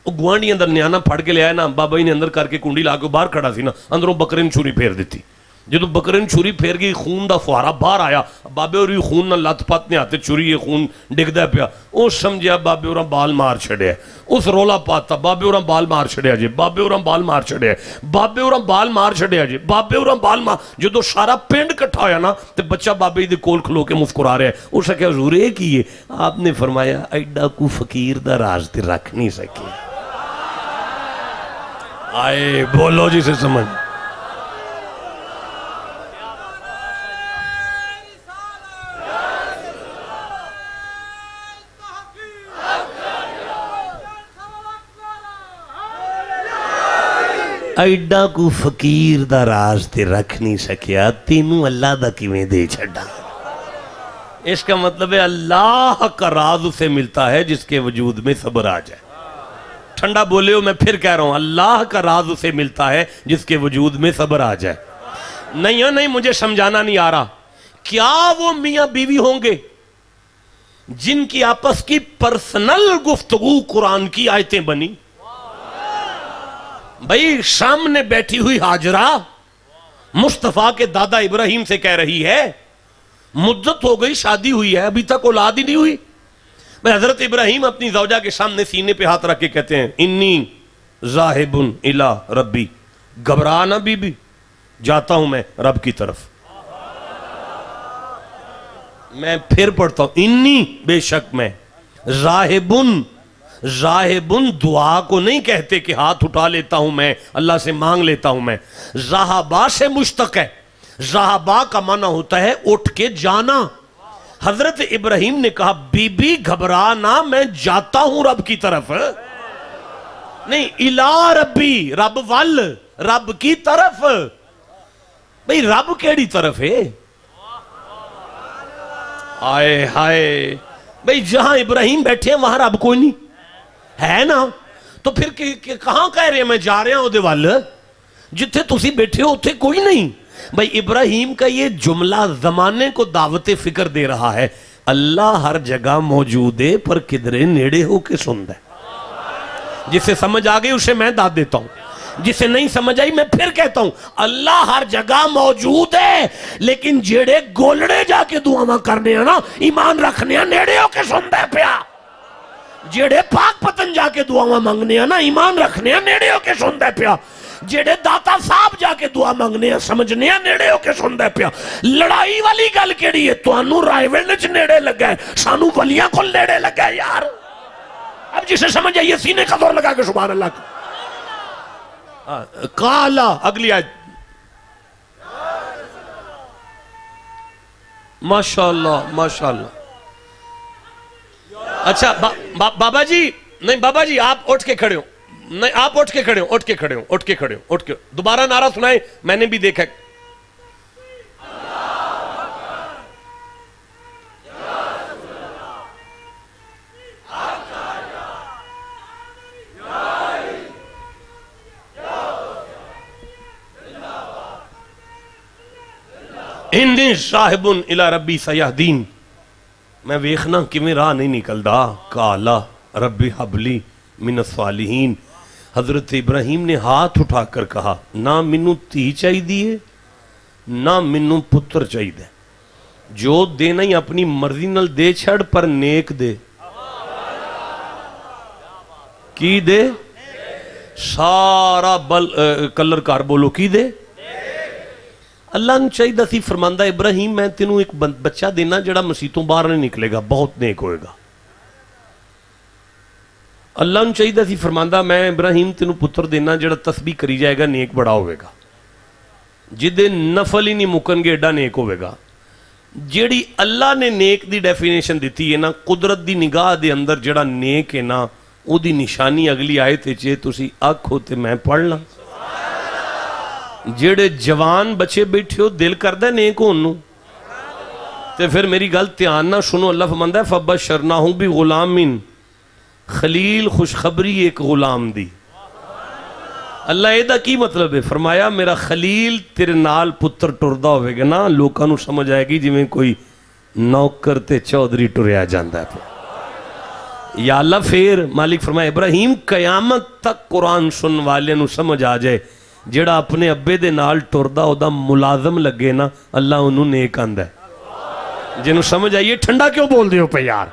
وہ گوانڈیاں دا نیانا پھڑ کے لیا نا, بابا ہی نے اندر کر کے کنڈی لا کے باہر کھڑا سی نا, اندروں بکرے نے چھری پھیر دیتی. جدو بکرے نے چھری پھیر گئی خون دا فوارا باہر آیا, بابے اور خون نہ لت پت نے آتے چھری یہ خون ڈگدا پیا. او سمجھیا بابے اور بال مار چھڑیا, اس رولا پاتا بابے اور بال مار چھڑیا جی, بابے اور بال مار چھڑیا, بابے اور بال مار چھڑیا جی, بابے اور بال مار. جدو سارا پنڈ کٹھا ہویا نا تے بچہ بابے دے کول کھلو کے مسکرا رہا ہے. اس نے کہا حضور اے کی ہے؟ آپ نے فرمایا ایڈا کو فقیر دا راز تے رکھ نہیں سکے. آئے بولو جی سے سمجھ. ایڈا کو فقیر دا راز تے رکھ نہیں سکیا, تینوں اللہ دا کیویں دے چھڑا. اس کا مطلب ہے اللہ کا راز اسے ملتا ہے جس کے وجود میں صبر آ جائے. ٹھنڈا بولے ہو, میں پھر کہہ رہا ہوں, اللہ کا راز اسے ملتا ہے جس کے وجود میں صبر آ جائے. نہیں مجھے سمجھانا نہیں آ رہا. کیا وہ میاں بیوی ہوں گے جن کی آپس کی پرسنل گفتگو قرآن کی آیتیں بنی؟ بھئی سامنے بیٹھی ہوئی ہاجرہ مصطفیٰ کے دادا ابراہیم سے کہہ رہی ہے مدت ہو گئی شادی ہوئی ہے ابھی تک اولاد ہی نہیں ہوئی. بھئی حضرت ابراہیم اپنی زوجہ کے سامنے سینے پہ ہاتھ رکھ کے کہتے ہیں انی ذاہبن الی ربی، گھبرا نہ بی بی، جاتا ہوں میں رب کی طرف. میں پھر پڑھتا ہوں، انی بے شک میں، ذاہبن، ذاہبن دعا کو نہیں کہتے کہ ہاتھ اٹھا لیتا ہوں میں اللہ سے مانگ لیتا ہوں میں. ذہبا سے مشتق ہے، ذہبا کا معنی ہوتا ہے اٹھ کے جانا. حضرت ابراہیم نے کہا بی بی گھبرا نہ، میں جاتا ہوں رب کی طرف. نہیں، الا ربی، رب وال، رب کی طرف. بھئی رب کیڑی طرف ہے؟ آئے ہائے، بھئی جہاں ابراہیم بیٹھے ہیں وہاں رب کوئی نہیں ہے نا، تو پھر کہاں کہہ رہے ہیں میں جا رہا ہوں دے وال؟ جتھے تسی بیٹھے ہو اتھے کوئی نہیں. بھئی ابراہیم کا یہ جملہ زمانے کو دعوت فکر دے رہا ہے. اللہ ہر جگہ موجود ہے پر کدرے نیڑے ہو کے سندا ہے. جسے سمجھ آگئی اسے میں داد دیتا ہوں، جسے نہیں سمجھ آئی میں پھر کہتا ہوں اللہ ہر جگہ موجود ہے، لیکن جیڑے گولڑے جا کے دعاواں کرنے ہیں نا، ایمان رکھنے ہیں، نیڑے ہو کے سندا ہے پیا. جیڑے پاک پتن جا کے دعاواں مانگنے ہیں نا، ایمان رکھنے ہیں، نیڑے ہو کے سندا ہے پیا. جیڑے داتا صاحب جا کے دعا مانگنے ہیں، سمجھنے ہیں، نیڑے ہو کے سندا ہے پیا. لڑائی والی گل کیڑی ہے؟ تانوں رائے وچ نیڑے لگا ہے، سانوں ولیاں کول نیڑے لگا ہے یار. اب جسے سمجھ آئیے سینے کا زور لگا کے سبحان اللہ کا. قالا، اگلی آیت. ماشاءاللہ ماشاءاللہ. اچھا بابا جی، نہیں بابا جی آپ اٹھ کے کھڑے ہو، نہیں آپ اٹھ کے کھڑے ہو، اٹھ کے کھڑے ہو، اٹھ کے کھڑے ہو، اٹھ کے دوبارہ نعرہ سنائیں. میں نے بھی دیکھا. انی صاحبن الی ربی سیہدین، میں ویکھنا کیویں راہ نہیں نکلدا. کالا ربی حبلی من الصالحین. حضرت ابراہیم نے ہاتھ اٹھا کر کہا نہ مینوں تھی چاہی دیئے نہ مینوں پتر چاہی دے، جو دینا ہی اپنی مرضی نال دے چھڑ، پر نیک دے. کی دے؟ سارا کلر کار بولو کی دے؟ اللہ نے چاہیے سی فرماندہ ابراہیم میں تینوں ایک بچہ دینا جڑا مسیتوں باہر نہیں نکلے گا، بہت نیک ہوئے گا. اللہ نے چاہیے سی فرماندہ میں ابراہیم تینوں پتر دینا جڑا تسبیح کری جائے گا، نیک بڑا ہوئے گا، جدے نفل ہی نہیں مکن گے ایڈا نیک ہوئے گا. جیڑی اللہ نے نیک دی ڈیفینیشن دیتی ہے نا، قدرت دی نگاہ دے اندر جڑا نیک ہے نا، او دی نشانی اگلی آئے تے چے تسی آنکھ ہوتے میں پڑھ لاں. جیڑے جوان بچے بیٹھے ہو دل کردہ نیک ہونوں، تے پھر میری گل دھیان نہ سنو. اللہ فرماندا ہے فبشرناہم بغلام، خلیل خوشخبری ایک غلام دی. اللہ ایدہ کی مطلب ہے؟ فرمایا میرا خلیل تیرے نال پتر ٹردہ ہوئے گا نا، لوکاں نو سمجھ آئے گی جی میں کوئی نوکر تے چودھری ٹریا جاندہ ہے. یا اللہ پھر مالک فرمایا ابراہیم قیامت تک قرآن سن والے نو سمجھ آ جائے جیڑا اپنے ابے دے نال ٹردہ ہو دا ملازم لگے نا، اللہ انہوں نیک آندہ ہے. جنہوں سمجھ آئیے ٹھنڈا کیوں بول دے ہو پہ یار؟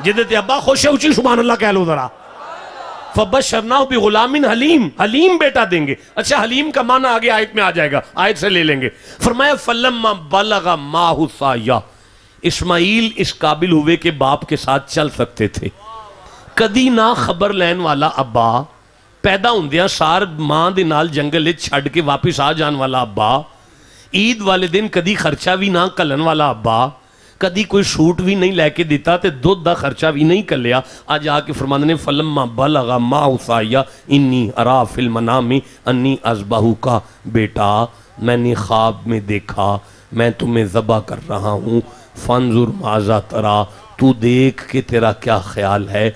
جدے تے ابا خوش ہے اچھی سبحان اللہ کہہ لو ذرا. فبشرناہ بغلام حلیم، حلیم بیٹا دیں گے. اچھا حلیم کا معنی آگے آیت میں آ جائے گا، آیت سے لے لیں گے. فرمایا فلما بلغ ماہ سایہ، اسماعیل اس قابل ہوئے کہ باپ کے ساتھ چل سکتے تھے. کدی نہ خبر لین والا ابا، پیدا ہوندیاں سار ماں دے نال جنگل چھڑ کے واپس آ جان والا ابا، عید والے دن کدی خرچہ بھی نہ کلن والا ابا، کدی کوئی سوٹ بھی نہیں لے کے دیتا تے دودھ دا خرچہ بھی نہیں کر لیا. آج آ کے فرماندے نے فلما بلغ ماہ سایہ انی ارا فی المنام انی اذبحک، بیٹا میں نے خواب میں دیکھا میں تمہیں ذبح کر رہا ہوں، فانظر ماذا ترا، تو دیکھ کے تیرا کیا خیال ہے.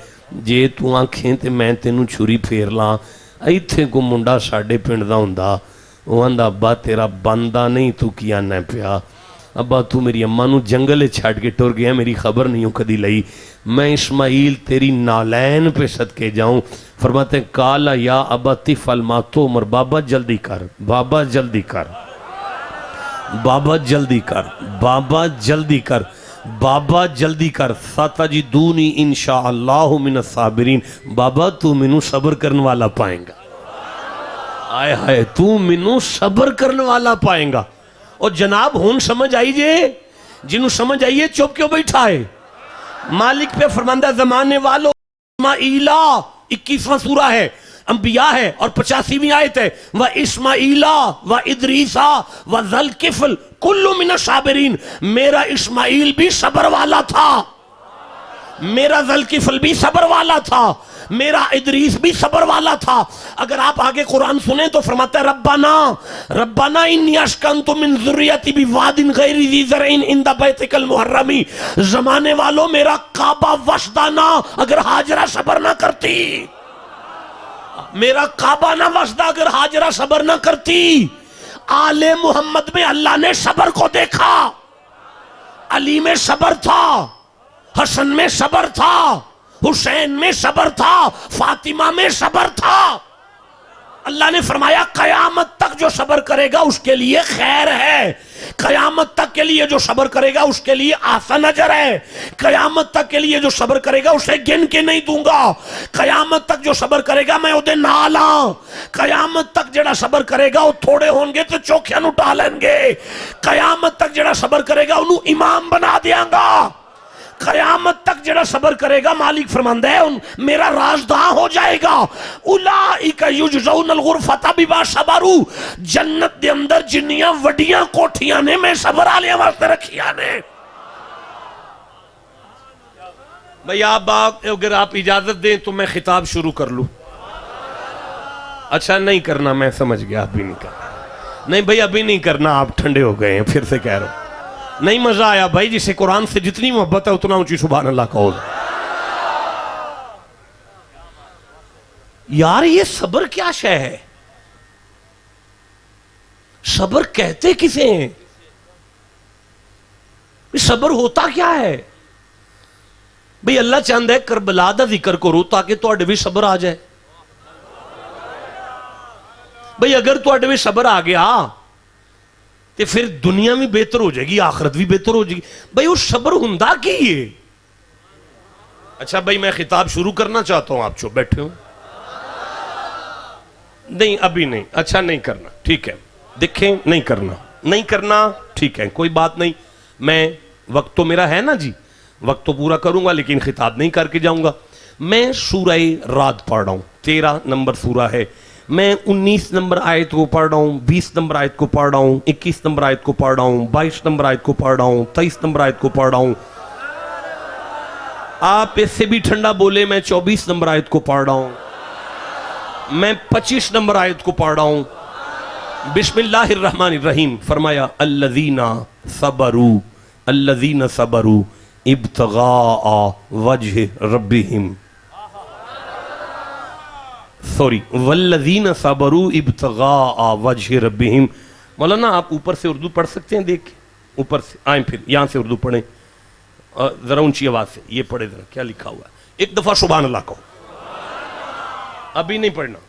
جے تو آنکھیں تے میں تینوں چھری پھیر لاں. ایتھے کو منڈا ساڑھے پنڈ دا ہوندا، وہ آندہ ابا تیرا بندہ نہیں تو کیا نہ پیا، ابا تو میری اماں نو جنگل چھاڑ کے ٹر گیا، میری خبر نہیں ہوں کدی لئی. میں اسماعیل تیری نالین پہ صدقے جاؤں. فرماتے ہیں کالا یا ابا تفعل ما تؤمر، بابا جلدی کر، بابا جلدی کر، بابا جلدی کر، بابا جلدی کر. بابا جلدی کر، ستجدونی انشاءاللہ من الصابرین، بابا تو منو صبر کرنے والا پائیں گا، آئے ہائے تو منو صبر کرنے والا پائیں گا۔ اور جناب ہون سمجھ آئی جے، جنہوں سمجھ آئیے چپ کیوں بیٹھا ہے؟ مالک پہ فرماندہ زمانے والوں، اسماعیلہ 21واں سورہ ہے، انبیاء ہے، اور 85ویں آیت ہے، وَإِسْمَعِيلَ وَإِدْرِيسَ وَذَا الْكِفْلِ كُلُّ مِنَ الصَّابِرِينَ، میرا اسماعیل بھی صبر والا تھا، میرا ذا الکفل بھی صبر والا تھا، میرا ادریس بھی صبر والا تھا۔ اگر آپ آگے قرآن سنیں تو فرماتا ہے ربنا انی اسکنت من ذریتی بواد غیر ذی زرع عند بیتک المحرم، زمانے والوں میرا کعبہ وسدانا اگر ہاجرہ صبر نہ کرتی، میرا کعبہ نہ وسدا اگر ہاجرہ صبر نہ کرتی۔ آل محمد میں اللہ نے صبر کو دیکھا، علی میں صبر تھا، حسن میں صبر تھا، حسین میں صبر تھا، فاطمہ میں صبر تھا۔ اللہ نے فرمایا قیامت تک جو صبر کرے گا اس کے لیے خیر ہے، قیامت تک کے لیے جو صبر کرے گا اس کے لیے آسان اجر ہے، قیامت تک کے لیے جو صبر کرے گا اسے گن کے نہیں دوں گا، قیامت تک جو صبر کرے گا میں اودے نالاں، قیامت تک جڑا صبر کرے گا وہ تھوڑے ہون گے تو چوکھیاں نو ٹالیں گے، قیامت تک جڑا صبر کرے گا انہوں امام بنا دیاں گا، قیامت تک جڑا صبر کرے گا مالک فرماندہ ہے میرا رازداں ہو جائے گا۔ اولئک یجزون الغرفۃ بما صبروا، جنت دے اندر جنیاں وڈیاں کوٹھیاں نے میں صبر والیاں واسطے رکھیاں نے۔ بھئی اگر آپ اجازت دیں تو میں خطاب شروع کر لوں؟ اچھا نہیں کرنا، میں سمجھ گیا ابھی نہیں کرنا، نہیں بھئی ابھی نہیں کرنا، آپ ٹھنڈے ہو گئے ہیں، پھر سے کہہ رہا ہوں نہیں مزہ آیا بھائی، جسے قرآن سے جتنی محبت ہے اتنا اونچی سبحان اللہ کہو۔ یار یہ صبر کیا شے ہے؟ صبر کہتے کسے ہیں؟ صبر ہوتا کیا ہے؟ بھئی اللہ چاہتا ہے کربلا دا ذکر کرو تاکہ تواڈے بھی صبر آ جائے۔ بھئی اگر تواڈے بھی صبر آ گیا تو پھر دنیا بھی بہتر ہو جائے گی، آخرت بھی بہتر ہو جائے گی۔ بھئی وہ صبر ہوندا کی ہے؟ اچھا بھئی میں خطاب شروع کرنا چاہتا ہوں، آپ چپ بیٹھے ہوں؟ نہیں ابھی نہیں، اچھا نہیں کرنا، ٹھیک ہے، دیکھیں نہیں کرنا ٹھیک ہے، کوئی بات نہیں، میں وقت تو میرا ہے نا جی، وقت تو پورا کروں گا لیکن خطاب نہیں کر کے جاؤں گا۔ میں سورہ رعد پڑھ رہا ہوں، 13 نمبر سورہ ہے، میں 19 نمبر آیت کو پڑھ رہا ہوں، 20 نمبر آیت کو پڑھ رہا ہوں، 21 نمبر آیت کو پڑھ رہا ہوں، 22 نمبر آیت کو پڑھ رہا ہوں، 23 نمبر آیت کو پڑھ رہا ہوں۔ آپ اس سے بھی ٹھنڈا بولے، میں 24 نمبر آیت کو پڑھ رہا ہوں، میں 25 نمبر آیت کو پڑھ رہا ہوں۔ بسم اللہ الرحمن الرحیم، فرمایا الذین صبروا ابتغاء وجہ ربہم، والذین صبروا ابتغاء وجہ ربہم۔ مولانا آپ اوپر سے اردو پڑھ سکتے ہیں؟ دیکھ اوپر سے آئیں، پھر یہاں سے اردو پڑھیں، ذرا اونچی آواز سے یہ پڑھے، ذرا کیا لکھا ہوا ہے، ایک دفعہ سبحان اللہ کہو، ابھی نہیں پڑھنا،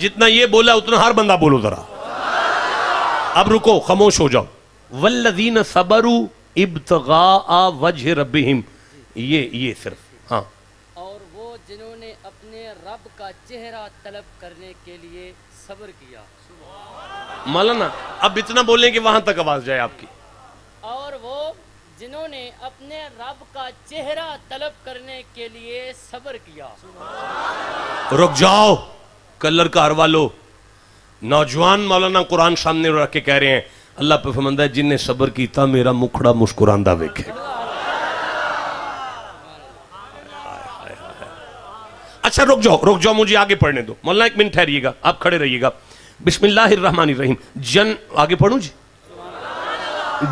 جتنا یہ بولا اتنا ہر بندہ بولو ذرا، اب رکو خاموش ہو جاؤ۔ والذین صبروا ابتغاء وجہ ربہم، یہ صرف ہاں، اور وہ جنہوں نے اپنے رب کا چہرہ طلب کرنے کے لیے صبر کیا۔ مولانا اب اتنا بولیں کہ وہاں تک آواز جائے آپ کی۔ اور وہ جنہوں نے اپنے رب کا چہرہ طلب کرنے کے لیے صبر کیا۔ رک جاؤ کلر کار والو، نوجوان مولانا قرآن سامنے رکھ کے کہہ رہے ہیں اللہ پہ فرماندہ ہے جن نے صبر کیتا میرا مکھڑا مسکراندہ ویکھے۔ اچھا رک جاؤ مجھے آگے پڑھنے دو، مولانا ایک منٹ ٹھہریے گا، آپ کھڑے رہیے گا۔ بسم اللہ الرحمن الرحیم، آگے پڑھوں جی۔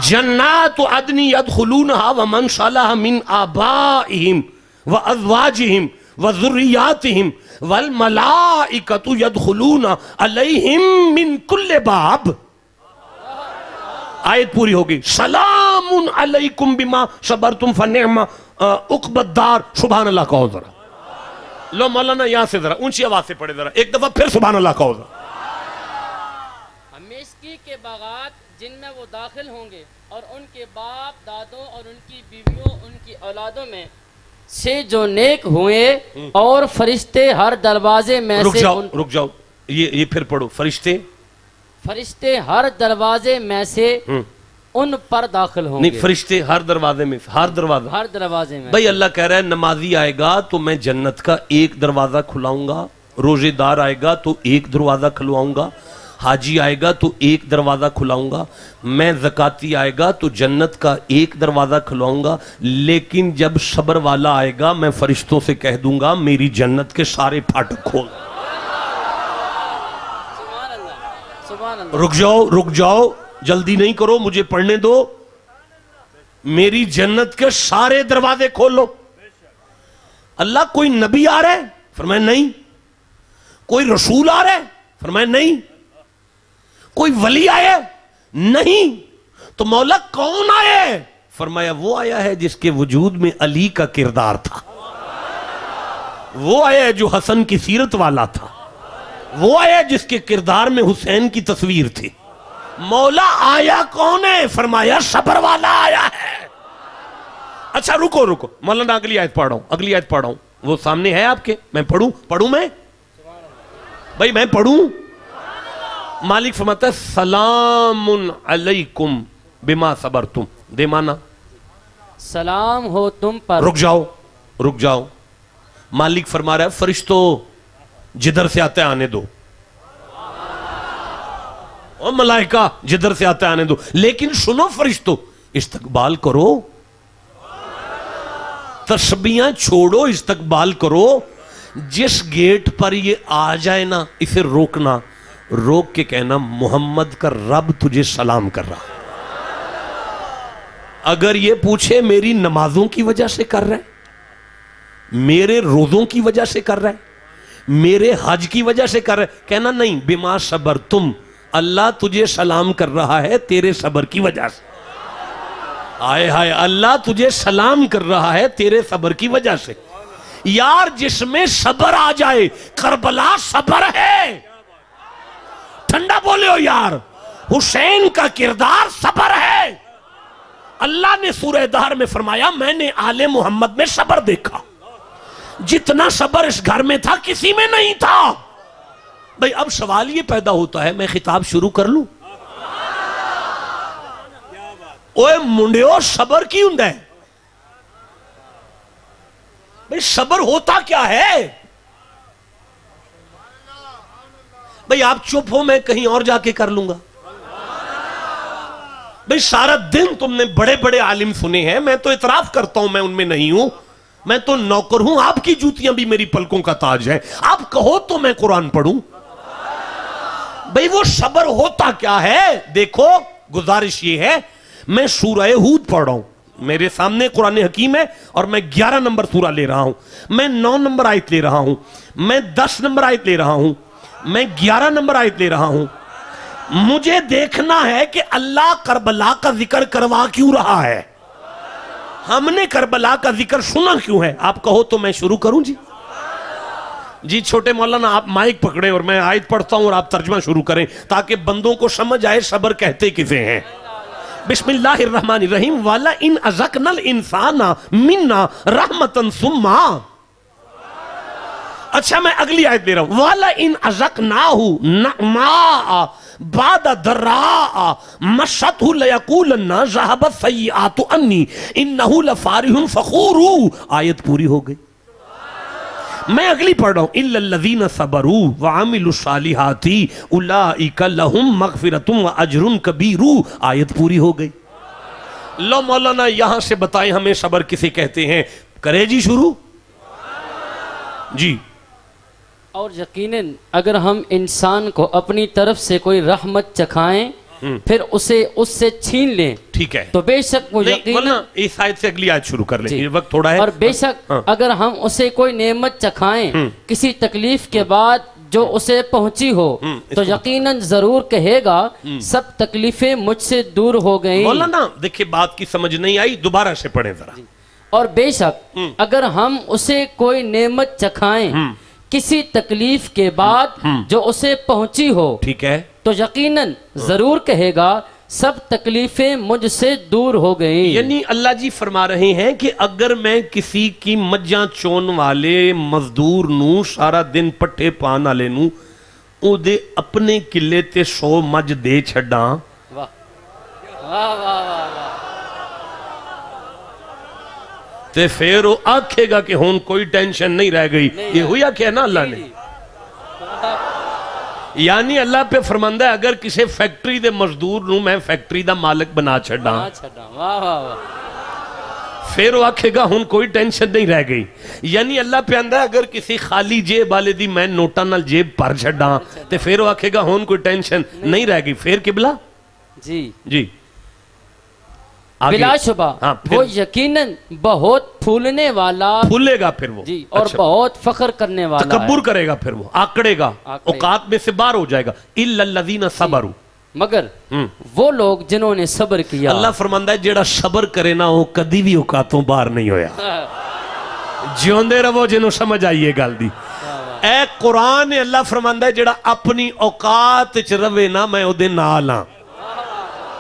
جنات عدن یدخلونہا ومن صلح من آبائہم وازواجہم وذریاتہم والملائکۃ یدخلون علیہم من کل باب۔ آیت پوری ہوگی، سلام علیکم بما صبرتم فنعم عقبی الدار۔ سبحان اللہ کہو ذرا، لو مولانا یہاں سے ذرا اونچی آواز سے پڑھے، ذرا ایک دفعہ پھر سبحان اللہ کہو ذرا۔ میشکی کے باغات جن میں وہ داخل ہوں گے اور ان کے باپ دادوں اور ان کی بیویوں ان کی اولادوں میں سے جو نیک ہوئے اور فرشتے ہر دروازے میں سے رک جاؤ یہ پھر پڑھو. فرشتے ہر دروازے میں سے ان پر داخل ہوں گے. نہیں, فرشتے ہر دروازے میں, ہر دروازے میں. بھائی اللہ کہہ رہا ہے نمازی آئے گا تو میں جنت کا ایک دروازہ کھلاؤں گا, روزے دار آئے گا تو ایک دروازہ کھلواؤں گا, حاجی آئے گا تو ایک دروازہ کھلاؤں گا, میں زکاتی آئے گا تو جنت کا ایک دروازہ کھلواؤں گا. لیکن جب صبر والا آئے گا میں فرشتوں سے کہہ دوں گا میری جنت کے سارے پھاٹک کھول. رک جاؤ جلدی نہیں کرو, مجھے پڑھنے دو. میری جنت کے سارے دروازے کھول لو. اللہ کوئی نبی آ رہا ہے؟ فرمایا نہیں. کوئی رسول آ رہا ہے؟ فرمایا نہیں. کوئی ولی آیا؟ نہیں. تو مولا کون آیا ہے؟ فرمایا وہ آیا ہے جس کے وجود میں علی کا کردار تھا, وہ آیا ہے جو حسن کی سیرت والا تھا, وہ آیا ہے جس کے کردار میں حسین کی تصویر تھی. مولا آیا کون ہے؟ فرمایا صبر والا آیا ہے. اچھا رکو مولانا اگلی آیت پڑھ رہا ہوں, وہ سامنے ہے آپ کے, میں پڑھوں میں بھائی میں پڑھوں. مالک فرماتا ہے سلام علیکم بما صبرتم, دے مانا سلام ہو تم پر. رک جاؤ. مالک فرما رہا ہے فرشتوں جدھر سے آتے آنے دو, اور ملائکہ جدھر سے آتے آنے دو, لیکن سنو فرشتوں استقبال کرو, تسبیحاں چھوڑو, استقبال کرو. جس گیٹ پر یہ آ جائے نا اسے روکنا, روک کے کہنا محمد کا رب تجھے سلام کر رہا. اگر یہ پوچھے میری نمازوں کی وجہ سے کر رہا ہے, میرے روزوں کی وجہ سے کر رہا ہے, میرے حج کی وجہ سے کر رہا ہے, کہنا نہیں بما صبر تم, اللہ تجھے سلام کر رہا ہے تیرے صبر کی وجہ سے. آئے ہائے, اللہ تجھے سلام کر رہا ہے تیرے صبر کی وجہ سے. یار جس میں صبر آ جائے, کربلا صبر ہے. ٹھنڈا بولے ہو یار, حسین کا کردار صبر ہے. اللہ نے سورہ دہر میں فرمایا میں نے آل محمد میں صبر دیکھا, جتنا صبر اس گھر میں تھا کسی میں نہیں تھا. بھئی اب سوال یہ پیدا ہوتا ہے, میں خطاب شروع کر لوں؟ اوے منڈیو صبر کی ہوں ہے بھئی, صبر ہوتا کیا ہے؟ بھئی آپ چپ ہو, میں کہیں اور جا کے کر لوں گا. بھئی سارا دن تم نے بڑے بڑے عالم سنے ہیں, میں تو اعتراف کرتا ہوں میں ان میں نہیں ہوں, میں تو نوکر ہوں, آپ کی جوتیاں بھی میری پلکوں کا تاج ہے. آپ کہو تو میں قرآن پڑھوں. بھئی وہ صبر ہوتا کیا ہے؟ دیکھو گزارش یہ ہے, میں سورہ ہود پڑھ رہا ہوں, میرے سامنے قرآن حکیم ہے اور میں 11 نمبر سورہ لے رہا ہوں, میں 9 نمبر آیت لے رہا ہوں, میں 10 نمبر آیت لے رہا ہوں, میں 11 نمبر آیت لے رہا ہوں. مجھے دیکھنا ہے کہ اللہ کربلا کا ذکر کروا کیوں رہا ہے, ہم نے کربلا کا ذکر سنا کیوں ہے. آپ کہو تو میں شروع کروں. جی چھوٹے مولانا آپ مائک پکڑیں اور میں آیت پڑھتا ہوں اور آپ ترجمہ شروع کریں تاکہ بندوں کو سمجھ آئے صبر کہتے کسے ہیں. بسم اللہ الرحمن الرحیم. وَلَئِنْ أَذَقْنَا الْإِنسَانَ مِنَّا رَحْمَةً ثُمَّ. اچھا میں اگلی آیت دے رہا ہوں. وَلَئِنْ أَذَقْنَاهُ نَعْمَاءَ بَعْدَ ضَرَّاءَ مَسَّتْهُ لَيَقُولَنَّ ذَهَبَ السَّيِّئَاتُ عَنِّي إِنَّهُ لَفَارِحٌ فَخُورٌ. آیت پوری ہو گئی. میں اگلی پڑھ رہا ہوں. إِلَّا الَّذِينَ صَبَرُوا وَعَمِلُوا الصَّالِحَاتِ أُولَئِكَ لَهُمْ مَغْفِرَةٌ وَأَجْرٌ كَبِيرٌ. آیت پوری ہو گئی. لو مولانا یہاں سے بتائیں ہمیں صبر کسے کہتے ہیں؟ کرے جی شروع. جی. اور یقیناً اگر ہم انسان کو اپنی طرف سے کوئی رحمت چکھائیں پھر اسے اس سے چھین لیں, ٹھیک ہے, تو بے شک وہ یقیناً اس آیت سے اگلی آیت شروع کر لیں, یہ وقت تھوڑا ہے. اور بے شک اگر ہم اسے کوئی نعمت چکھائیں کسی تکلیف کے بعد جو اسے پہنچی ہو تو یقیناً ضرور کہے گا سب تکلیفیں مجھ سے دور ہو گئیں. مولانا دیکھیں بات کی سمجھ نہیں آئی, دوبارہ سے پڑھیں ذرا. اور بے شک اگر ہم اسے کوئی نعمت چکھائیں کسی تکلیف کے بعد جو اسے پہنچی ہو ٹھیک ہے، تو یقیناً ضرور کہے گا سب تکلیفیں مجھ سے دور ہو گئیں. یعنی اللہ جی فرما رہے ہیں کہ اگر میں کسی کی مجھاں چون والے مزدور نو سارا دن پٹھے پان والے نو او دے اپنے کلے تے 100 مجھ دے چھڈاں، واہ واہ واہ واہ واہ. تے پھر وہ آکھے گا کہ ہون کوئی ٹینشن نہیں رہ گئی. یہ ہوئی آکھے نا اللہ نے. یعنی اللہ پہ فرماندہ ہے اگر کسی فیکٹری دے مزدور نو میں فیکٹری دا مالک بنا چھڑاں، واہ واہ واہ. پھر وہ آکھے گا ہون کوئی ٹینشن نہیں رہ گئی. یعنی اللہ پہ آندہ ہے اگر کسی خالی جیب والے دی میں نوٹا نال جیب پر چھڑاں تے پھر وہ آکھے گا ہون کوئی ٹینشن نہیں رہ گئی. پھر قبلہ جی جی آگے. بلا شبہ ہاں وہ یقیناً بہت پھولنے والا پھولے گا پھر وہ جی اور اچھا. بہت فخر کرنے والا تکبر ہے. کرے گا پھر وہ آکڑے گا، اوقات میں سے باہر ہو جائے گا. اِلَّا الَّذِينَ صَبَرُوا. مگر وہ لوگ جنہوں نے صبر کیا. اللہ فرماندہ ہے جیڑا صبر کرے نا وہ کدی بھی اوقاتوں باہر نہیں ہویا. جیوندے رہو جنہوں سمجھ آئیے گل دی. اے قرآن اللہ فرماندہ ہے جیڑا اپنی اوقات چ روے نا میں او دے نال ہاں.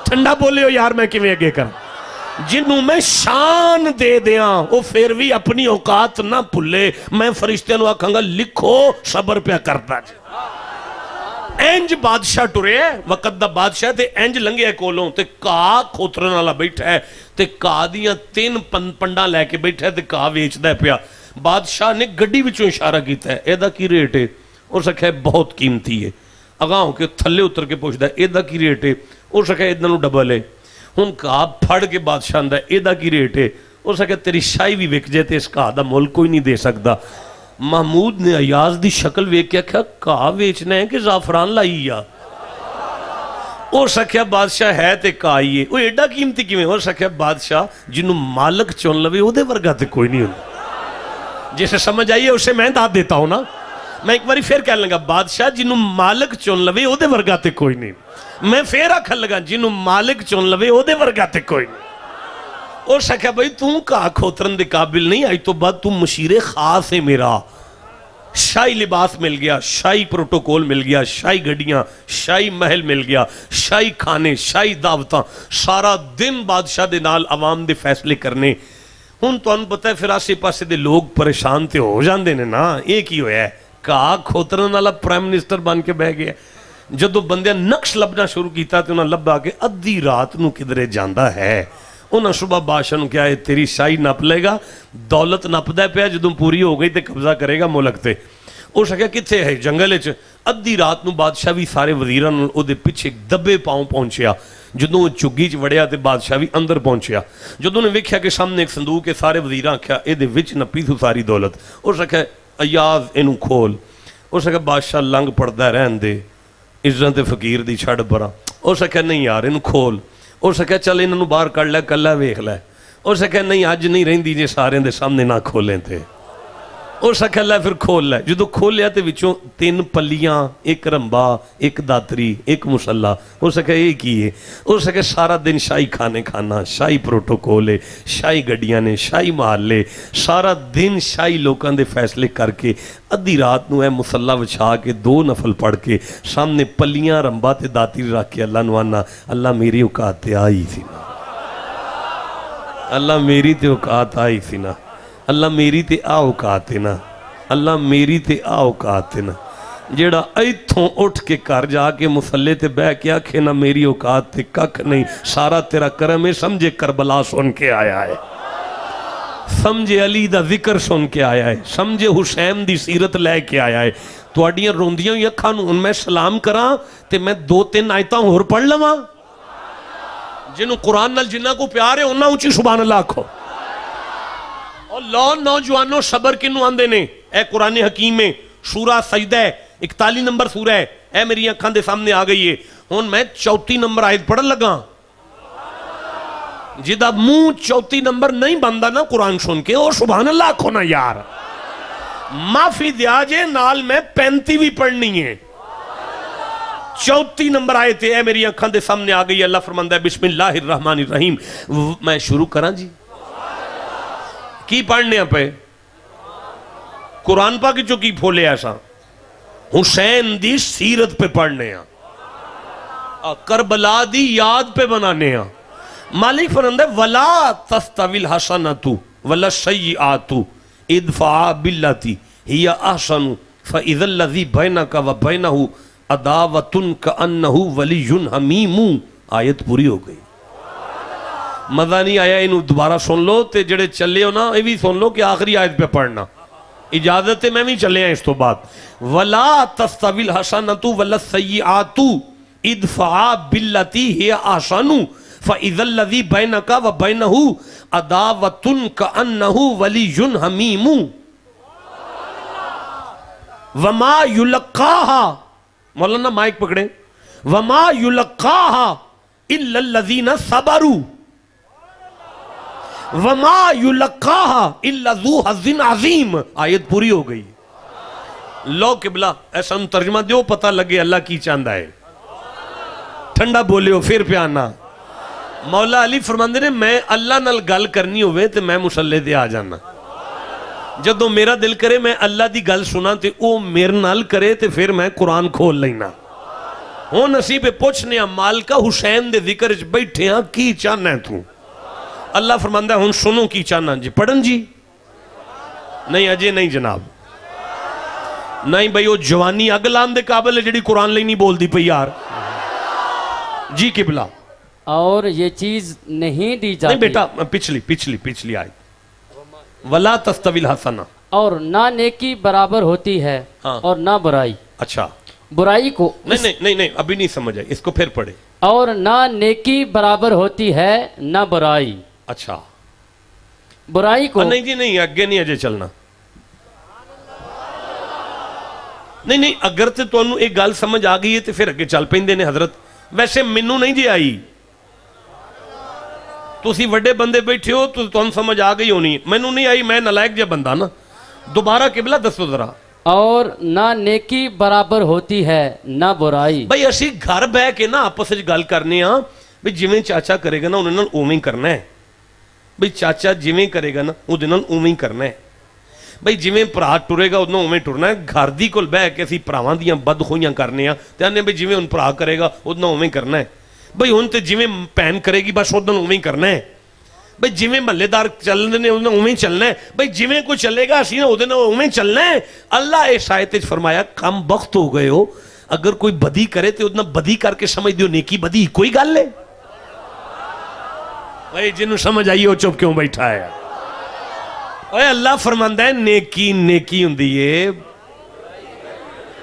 ٹھنڈا بولے ہو یار میں کیویں اگے کر. جنہوں میں شان دے دیاں وہ پھر بھی اپنی اوقات نہ پھلے. میں فرشتیاں نو آکھاں گا لکھو صبر پہ کرتا جی. اینج بادشاہ ٹرے ہے وقت دا بادشاہ تے اینج لنگے کولوں تے کاہ کھوترن والا بیٹھا ہے تے کاہ دیاں 3 پنڈاں لے کے بیٹھا ہے تے کاہ ویچدا ہے پیا. بادشاہ نے گڈی وچوں اشارہ کیتا ہے ایدا کی ریٹ ہے؟ اس آکھیا بہت قیمتی ہے. اگاں ہو کے تھلے اتر کے پوچھدا ہے ایدا کی ریٹ ہے؟ اس آکھیا ایدا نو ڈبل ہے. ہن کاہ پھڑ کے بادشاہ آندا ہے ایدا کی ریٹ ہے؟ اس آکھیا تیری شاہی بھی وک جائے تے اس کاہ دا مول کوئی نہیں دے سکدا. محمود نے ایاز دی شکل ویک کے کہا کہا ویچنا ہے کہ زعفران لائی یا اور سکھیا بادشاہ ہے تے کہائیے وہ ایڈا قیمتی کیویں اور سکھیا بادشاہ جنہوں مالک چون لوے وہ دے ورگا تے کوئی نہیں ہوتا. جسے سمجھ آئیے اسے میں داد دیتا ہوں نا. میں ایک باری پھر کہنے لگا بادشاہ جنہوں مالک چون لوے وہ دے ورگا تے کوئی نہیں. میں پھر آکھن لگا جنہوں مالک چون لوے وہ دے ورگا تے کوئی نہیں. اور سکھیا بھائی تم کہا کھوترن دے قابل نہیں آئی تو بعد تم مشیر خاص ہے میرا. شاہی لباس مل گیا، شاہی پروٹوکول مل گیا، شاہی گھڑیاں، شاہی محل مل گیا، شاہی کھانے، شاہی دعوتاں، سارا دن بادشاہ دے نال عوام دے فیصلے کرنے. ہن تو انہوں پتہ ہے پھر آسے پاسے دے لوگ پریشان تے ہو جاندے نے نا. ایک ہی ہویا ہے کہا کھوترن والا پرائم منسٹر بن کے بہ گیا. جدو بندے نقش لبنا شروع کیتا تے انہوں لبا کے ادھی رات نو کدرے جاندہ ہے. انہاں صبح بادشاہ نو کیا ہے تیری شاہی نپ لے گا دولت نپ دے پیا جدوں پوری ہو گئی تے قبضہ کرے گا ملک تے. او سکیا کتھے ہے جنگل وچ. ادھی رات نو بادشاہ بھی سارے وزیراں نال او دے پیچھے دبے پاؤں پہنچیا. جدوں وہ چگی چ وڑیا تے بادشاہ بھی اندر پہنچیا. جدوں نے ویکھیا کہ سامنے ایک صندوق ہے سارے وزیراں آکھیا اے دے وچ نپی تو ساری دولت. او سکیا ایاز اینوں کھول. او سکیا بادشاہ لنگ پڑدا رہن دے عزت فقیر دی چھڑ پراں. او سکیا نہیں یار اینوں کھول. اور سکیا چل انہوں باہر کر لے کلہ ویکھ لے. اور سکیا نہیں آج نہیں رہندی جے سارے دے سامنے نہ کھولیں تھے. اور سکیا لے پھر کھول لے. جدو کھول لیا تے وچوں 3 پلیاں، ایک رمبا، ایک داتری، ایک مسلح. اور سکیا یہ کی ہے؟ اور سکیا سارا دن شاہی کھانے کھانا، شاہی پروٹوکول ہے، شاہی گڈیاں نے، شاہی محلے، سارا دن شاہی لوکاں دے فیصلے کر کے ادھی رات نو ہے مسلح وچھا کے 2 نفل پڑھ کے سامنے پلیاں رمبا تے داتری رکھ کے اللہ نو آنا اللہ میری اوقات تے آئی سی نا. اللہ میری تے اوقات آئی سی نا. اللہ میری تے آ اوقات تے نا. اللہ میری تے آ اوقات تے نا. جیڑا ایتھوں اٹھ کے کر جا کے مسلح تے بہ کے آکھے نا میری اوقات تے ککھ نہیں سارا تیرا کرم ہے. سمجھے کربلا سن کے آیا ہے، سمجھے علی دا ذکر سن کے آیا ہے، سمجھے حسین دی سیرت لے کے آیا ہے. تواڈیاں روندیاں ہوئی اکھاں نوں میں سلام کراں تے میں 2-3 آیتاں ہور پڑھ لواں. جنہوں قرآن نال جنہ کو پیار ہے انہاں اونچی سبحان اللہ آکھو. اور لو نوجوانوں صبر کنوں آندے نے. اے قرآن حکیم میں سورہ سجدہ ہے 41 نمبر سورہ ہے. اے میری اکھاں دے سامنے آ گئی ہے. ہن میں 34 نمبر آیت پڑھن لگا. جدا منہ 34 نمبر نہیں بندہ نا قرآن سن کے او سبحان اللہ آکھو نا یار. معافی دیا جے نال میں 35 بھی پڑھنی ہے. 34 نمبر آئے تھے. اے میری اکھاں دے سامنے آ گئی. اللہ فرماندہ ہے بسم اللہ الرحمن الرحیم. میں شروع کراں جی کی پڑھنے پہ قرآن پاک جو کی پھولے ایسا حسین دی سیرت پہ پڑھنے ہیں، کربلا دی یاد پہ بنانے ہیں۔ مالک فرماتا ہے وَلَا تَسْتَوِي الْحَسَنَةُ وَلَا السَّيِّئَاتُ ادْفَعْ بِالَّتِي هِيَ أَحْسَنُ فَإِذَا الَّذِي بَيْنَكَ وَبَيْنَهُ عَدَاوَةٌ كَأَنَّهُ وَلِيٌّ حَمِيمٌ۔ آیت پوری ہو گئی، مزہ نہیں آیا انہوں دوبارہ سن لو تے جڑے چلے ہو نا یہ بھی سن لو کہ آخری آیت پہ پڑھنا اجازت ہے، میں بھی چلے ہیں اس تو بعد۔ وَلَا تَسْتَوِي الْحَسَنَةُ وَلَا السَّيِّئَاتُ ادْفَعْ بِالَّتِي هِيَ أَحْسَنُ فَإِذَا الَّذِي بَيْنَكَ وَبَيْنَهُ عَدَاوَةٌ كَأَنَّهُ وَلِيٌّ حَمِيمٌ وَمَا يُلَقَّاهَا، مولانا مائک پکڑیں، وَمَا يُلَقَّاهَا إِلَّا الَّذِينَ صَبَرُوا وَمَا يُلَقَّاهَا إِلَّا ذُو حَظٍّ عَظِيمٍ۔ آیت پوری ہو گئی۔ لو قبلہ ایسا ہم ترجمہ دیو پتہ لگے اللہ کی چاندہ ہے، ٹھنڈا بولے ہو پھر پہ آنا۔ مولا علی فرماندے نے میں اللہ نال گل کرنی ہوئے تے میں مسلح دے آ جانا، جدو میرا دل کرے میں اللہ دی گل سنا تے او میرے نال کرے تے پھر میں قرآن کھول لینا۔ ہوں نصیب پوچھنے ہیں مالکہ حسین دے ذکر بیٹھے ہیں کی چاہنا ہے تو؟ اللہ فرماندہ ہے ہوں سنو کی چاہنا جی، پڑھن جی؟ نہیں اجے نہیں جناب، نہیں بھئی وہ جوانی اگلان دے قابل ہے جڑی قرآن لئی نہیں بول دی پہ یار جی قبلہ۔ اور یہ چیز نہیں دی جاتی، نہیں بیٹا پچھلی آئے وَلَا تَسْتَوِي الْحَسَنَةُ، اور نہ نیکی برابر ہوتی ہے اور نہ برائی۔ اچھا برائی کو نہیں ابھی نہیں سمجھ آئی، اس کو پھر پڑھے۔ اور نہ نیکی برابر ہوتی ہے نہ برائی۔ اچھا برائی کو نہیں جی نہیں اگے نہیں اجے چلنا، نہیں اگر تے تو انہوں ایک گال سمجھ آ گئی ہے تو پھر اگے چل پیندے نے حضرت۔ ویسے منوں نہیں جی آئی، تسی وڈے بندے بیٹھے ہو تو تم سمجھ آ گئی ہونی، منوں نہیں آئی، میں نلائق جا بندہ نا۔ دوبارہ قبلہ دسو ذرا۔ اور نہ نیکی برابر ہوتی ہے نہ برائی۔ بھئی اسی گھر بہ کے نا آپس وچ گل کرنے ہاں بھئی جویں چاچا کرے گا نا انہاں نال اوویں کرنا ہے، بھئی چاچا جویں کرے گا نا اودے نال اوویں کرنا ہے، بھئی جویں بھرا ٹرے گا اودوں اوویں ٹرنا ہے۔ گھر دی کول بہ کے اسی بھراواں دیاں بدخوئیاں کرنے ہاں تے آنے بھئی جویں ہن بھرا کرے گا اودوں اوویں کرنا ہے، بھئی ہن تے جویں بہن کرے گی بس اودوں اوویں کرنا ہے، بھئی جویں محلے دار چلنے نے اودوں اوویں چلنا ہے، بھئی جویں کوئی چلے گا اسی نے اودے نال اوویں چلنا ہے۔ اللہ اس آیت وچ فرمایا کم بخت ہو گئے ہو، اگر کوئی بدی کرے تے اودوں بدی کر کے سمجھ دیو نیکی بدی کوئی گل ہے؟ بھئی جنوں سمجھ آئی ہو چپ کیوں بیٹھا ہے؟ اوے اللہ فرماندا ہے نیکی نیکی ہوندی ہے،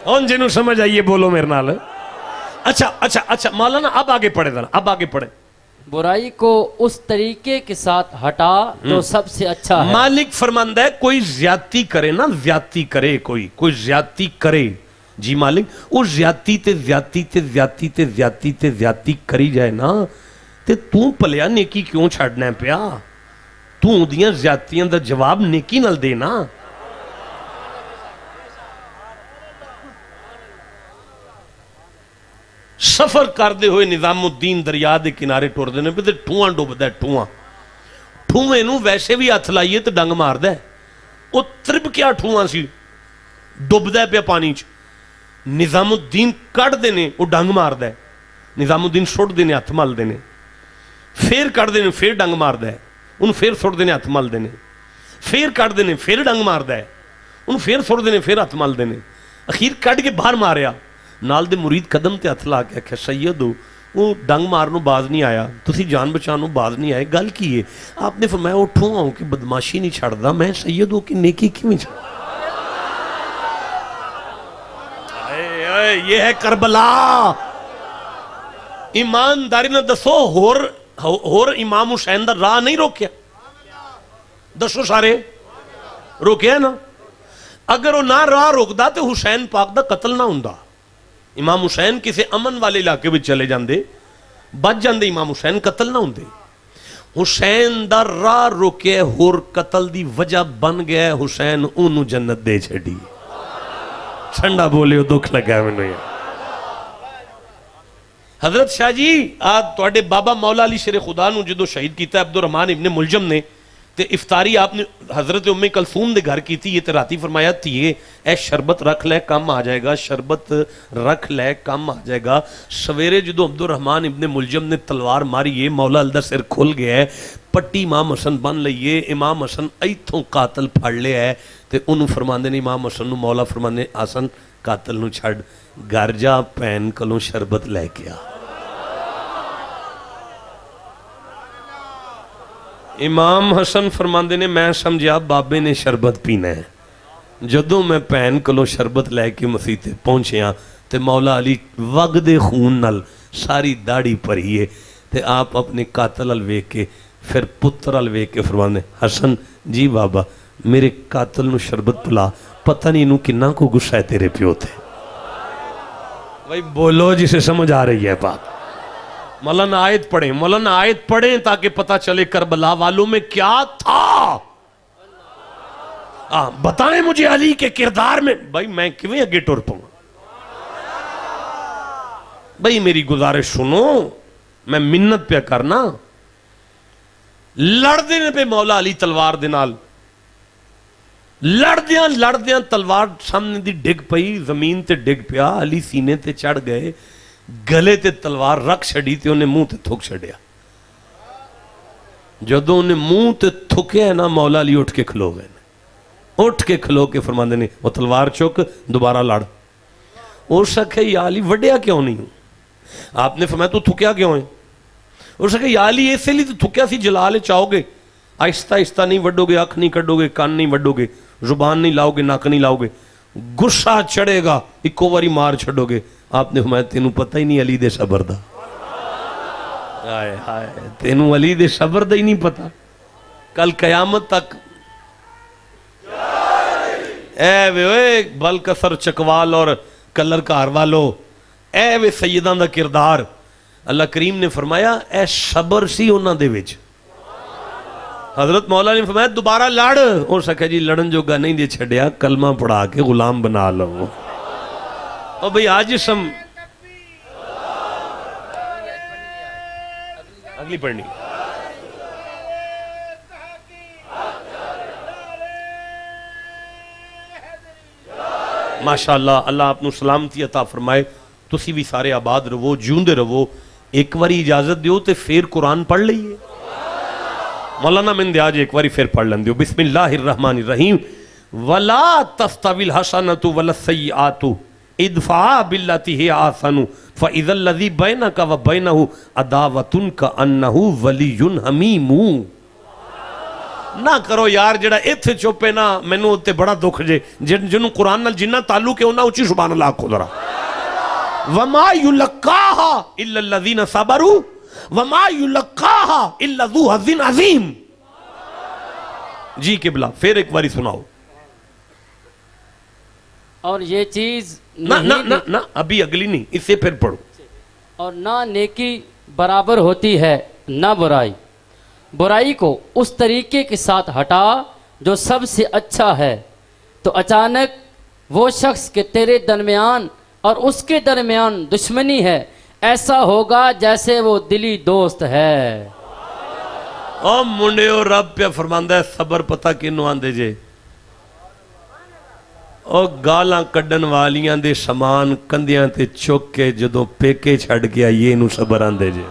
ان جنوں سمجھ آئیے بولو میرے نال۔ اچھا مولانا اب آگے پڑھے ذرا، اب آگے پڑھے۔ برائی کو اس طریقے کے ساتھ ہٹا تو سب سے اچھا ہے۔ مالک فرماندا ہے کوئی زیادتی کرے نا، زیادتی کرے کوئی زیادتی کرے جی مالک، اس زیادتی تے زیادتی تے زیادتی تے زیادتی تے زیادتی کری جائے نا تے تو پلیا نیکی کیوں چھڑنا ہے پیا؟ تو دیاں زیادتیاں دا جواب نیکی نال دے نا۔ سفر کر دے ہوئے نظام الدین دریا دے کنارے ٹور دینے پہ تے ٹھواں ڈوب دے ٹھویں نو ویسے بھی ہاتھ لائیے تے ڈنگ مار دے، او ترب کیا ٹھواں سی ڈوب دے پہ پانی چ، نظام الدین کٹ دینے او ڈنگ مار دے، نظام الدین سٹ دینے ہاتھ مل دینے، پھر کٹ دینے پھر ڈنگ مار دے، ان پھر سٹ دینے ہاتھ مل دینے، پھر کٹ دینے پھر ڈنگ مار دے، ان پھر سٹ دینے پھر ہاتھ مل دینے، اخیر کٹ کے باہر ماریا، نال دے مرید قدم تے ہاتھ لا کے کہ سیدو وہ ڈنگ مارنو باز نہیں آیا، تسی جان بچانو باز نہیں آئے، گل کی ہے؟ آپ نے فرمایا اٹھوں آؤں کہ بدماشی نہیں چھڑ دا، میں سیدو کی نیکی کیوں چھڑ؟ یہ ہے کربلا۔ ایمانداری نہ دسو ہور امام حسین دا راہ نہیں روکیا؟ دسو سارے روکیا نا؟ اگر وہ نہ راہ روک دا تو حسین پاک دا قتل نہ ہوندا۔ امام حسین کسی امن والے علاقے میں چلے جاندے، بچ جاندے، امام حسین قتل نہ ہوندے۔ حسین دا راہ روکے ہور قتل دی وجہ بن گیا، حسین انہوں جنت دے چھڑی۔ ٹھنڈا بولے ہو دکھ لگا میں نے۔ حضرت شاہ جی آج توڑے بابا مولا علی شیر خدا نو جدو شہید کیتا ہے عبدالرحمن ابن ملجم نے، تے افطاری آپ نے حضرت ام کلثوم دے گھر کی تھی، یہ تے راتی فرمایا تھی اے شربت رکھ لے کم آ جائے گا، شربت رکھ لے کم آ جائے گا۔ سویرے جدو عبد الرحمن ابن ملجم نے تلوار ماری ہے، مولا علی دا سر کھل گیا ہے، پٹی امام حسن بن لئیے، امام حسن ایتھوں قاتل پھڑ لے ہے، تے انہوں فرماندے نے امام حسن نو مولا فرماندے حسن قاتل نو چھڑ گھر جا پین کلوں شربت لے کے آ۔ امام حسن فرماندے نے میں سمجھا بابے نے شربت پینا ہے، جدوں میں پین کلوں شربت لے کے مسیح تے پہنچیا تے مولا علی وگ دے خون نال ساری داڑھی پریے تے آپ اپنے قاتل الوے کے پھر پتر الوے کے فرماندے حسن جی بابا میرے قاتل نو شربت پلا، پتہ نہیں انہوں کنہ کو غصہ ہے تیرے پیو تھے۔ بھائی بولو جسے سمجھ آ رہی ہے بات۔ مولانا آیت پڑھیں، مولانا آیت پڑھیں تاکہ پتہ چلے کربلا والوں میں کیا تھا۔ بتائیں مجھے علی کے کردار میں، بھائی میں کیویں اگے ٹر پاؤں؟ بھائی میری گزارش سنو، میں منت پہ کرنا، لڑ دینے پہ مولا علی تلوار دے نال لڑ دیاں تلوار سامنے دی ڈگ پئی، زمین تے ڈگ پیا، علی سینے تے چڑھ گئے، گلے تے تلوار رکھ چھڑی تے انہیں منہ تے تھک چھڑیا۔ جدو انہیں منہ تے تھکے ہیں نا مولا علی اٹھ کے کھلو گئے، اٹھ کے کھلو کے فرماندے نے وہ تلوار چک دوبارہ لڑ۔ اور سکھے یا علی وڈیا کیوں نہیں ہوں؟ آپ نے فرمایا تو تھکیا کیوں ہے؟ اور سکھے یا علی ایسے لی تو تھکیا سی جلا لے چاہو گے، آہستہ آہستہ نہیں وڈو گے، آنکھ نہیں کڈو گے، کان نہیں وڈو گے، زبان نہیں لاؤ گے، ناک نہیں لاؤ گے، غصہ چڑھے گا ایک واری مار چھڑو گے۔ آپ نے فرمایا تینوں پتہ ہی نہیں علی دے صبر دا، ہائے ہائے تینوں علی دے صبر دا ہی نہیں پتہ۔ کل قیامت تک اے وے بل کسر چکوال اور کلر کار والو، اے وے سیدان دا کردار، اللہ کریم نے فرمایا اے صبر سی انہاں دے وچ۔ حضرت مولا نے فرمایا دوبارہ لڑ، اور سکھا جی لڑن جو گا نہیں دے چھڑیا، کلمہ پڑھا کے غلام بنا لو۔ اور بھئی آج سم اگلی پڑھنی ماشاءاللہ، اللہ آپ نو سلامتی عطا فرمائے، تسی بھی سارے آباد رہو، جیوندے رہو۔ ایک واری اجازت دیو تے پھر قرآن پڑھ لئیے۔ مولانا من دے آج ایک واری پھر پڑھ لن دیو۔ بسم اللہ الرحمن الرحیم۔ وَلَا تَسْتَوِي الْحَسَنَةُ وَلَا السَّيِّئَاتُ ادفع باللتی ہی آسنو فَإِذَا الَّذِي بَيْنَكَ وَبَيْنَهُ عَدَاوَةٌ كَأَنَّهُ وَلِيٌّ حَمِيمٌ۔ نہ کرو یار جڑا ایتھے چوپے نا مینوں تے بڑا دکھ جے، جنوں قرآن نال جنہ تعلق ہے انہاں اچھی سبحان اللہ کو ذرا۔ وَمَا يُلَقَّاهَا إِلَّا الَّذِينَ صَبَرُوا وَمَا يُلَقَّاهَا إِلَّا ذُو حَظٍّ عَظِيمٍ۔ جی قبلہ پھر ایک باری سناؤ۔ اور یہ چیز نہ ابھی اگلی نہیں، اس سے پھر پڑھو۔ اور نہ نیکی برابر ہوتی ہے نہ برائی، برائی کو اس طریقے کے ساتھ ہٹا جو سب سے اچھا ہے، تو اچانک وہ شخص کے تیرے درمیان اور اس کے درمیان دشمنی ہے، ایسا ہوگا جیسے وہ دلی دوست ہے۔ او منڈے او رب پہ فرماندہ ہے صبر پتہ کنوں آندے جے، او گالاں کڈن والیاں دے سامان کندیاں تے چوک کے جدوں پیکے چھڑ گیا یہ نو صبر آندے جے۔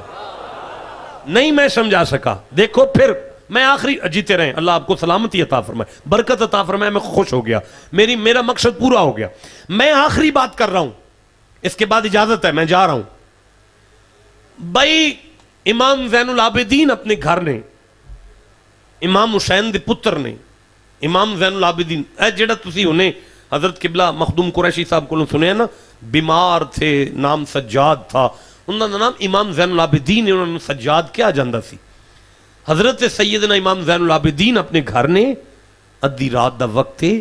نہیں میں سمجھا سکا، دیکھو پھر میں آخری جیتے رہیں، اللہ آپ کو سلامتی عطا فرمائے، برکت عطا فرمائے، میں خوش ہو گیا، میرا مقصد پورا ہو گیا۔ میں آخری بات کر رہا ہوں، اس کے بعد اجازت ہے میں جا رہا ہوں۔ بھائی امام زین العابدین اپنے گھر نے، امام حسین دے پتر نے، امام زین العابدین اے جڑا تسی انہیں حضرت قبلہ مخدوم قریشی صاحب کو سنے ہیں نا، بیمار تھے، نام سجاد تھا، انہوں نے نام امام زین العابدین، انہوں نے سجاد کیا جاندہ سی۔ حضرت سیدنا امام زین العابدین اپنے گھر نے ادھی رات دا وقت ہے،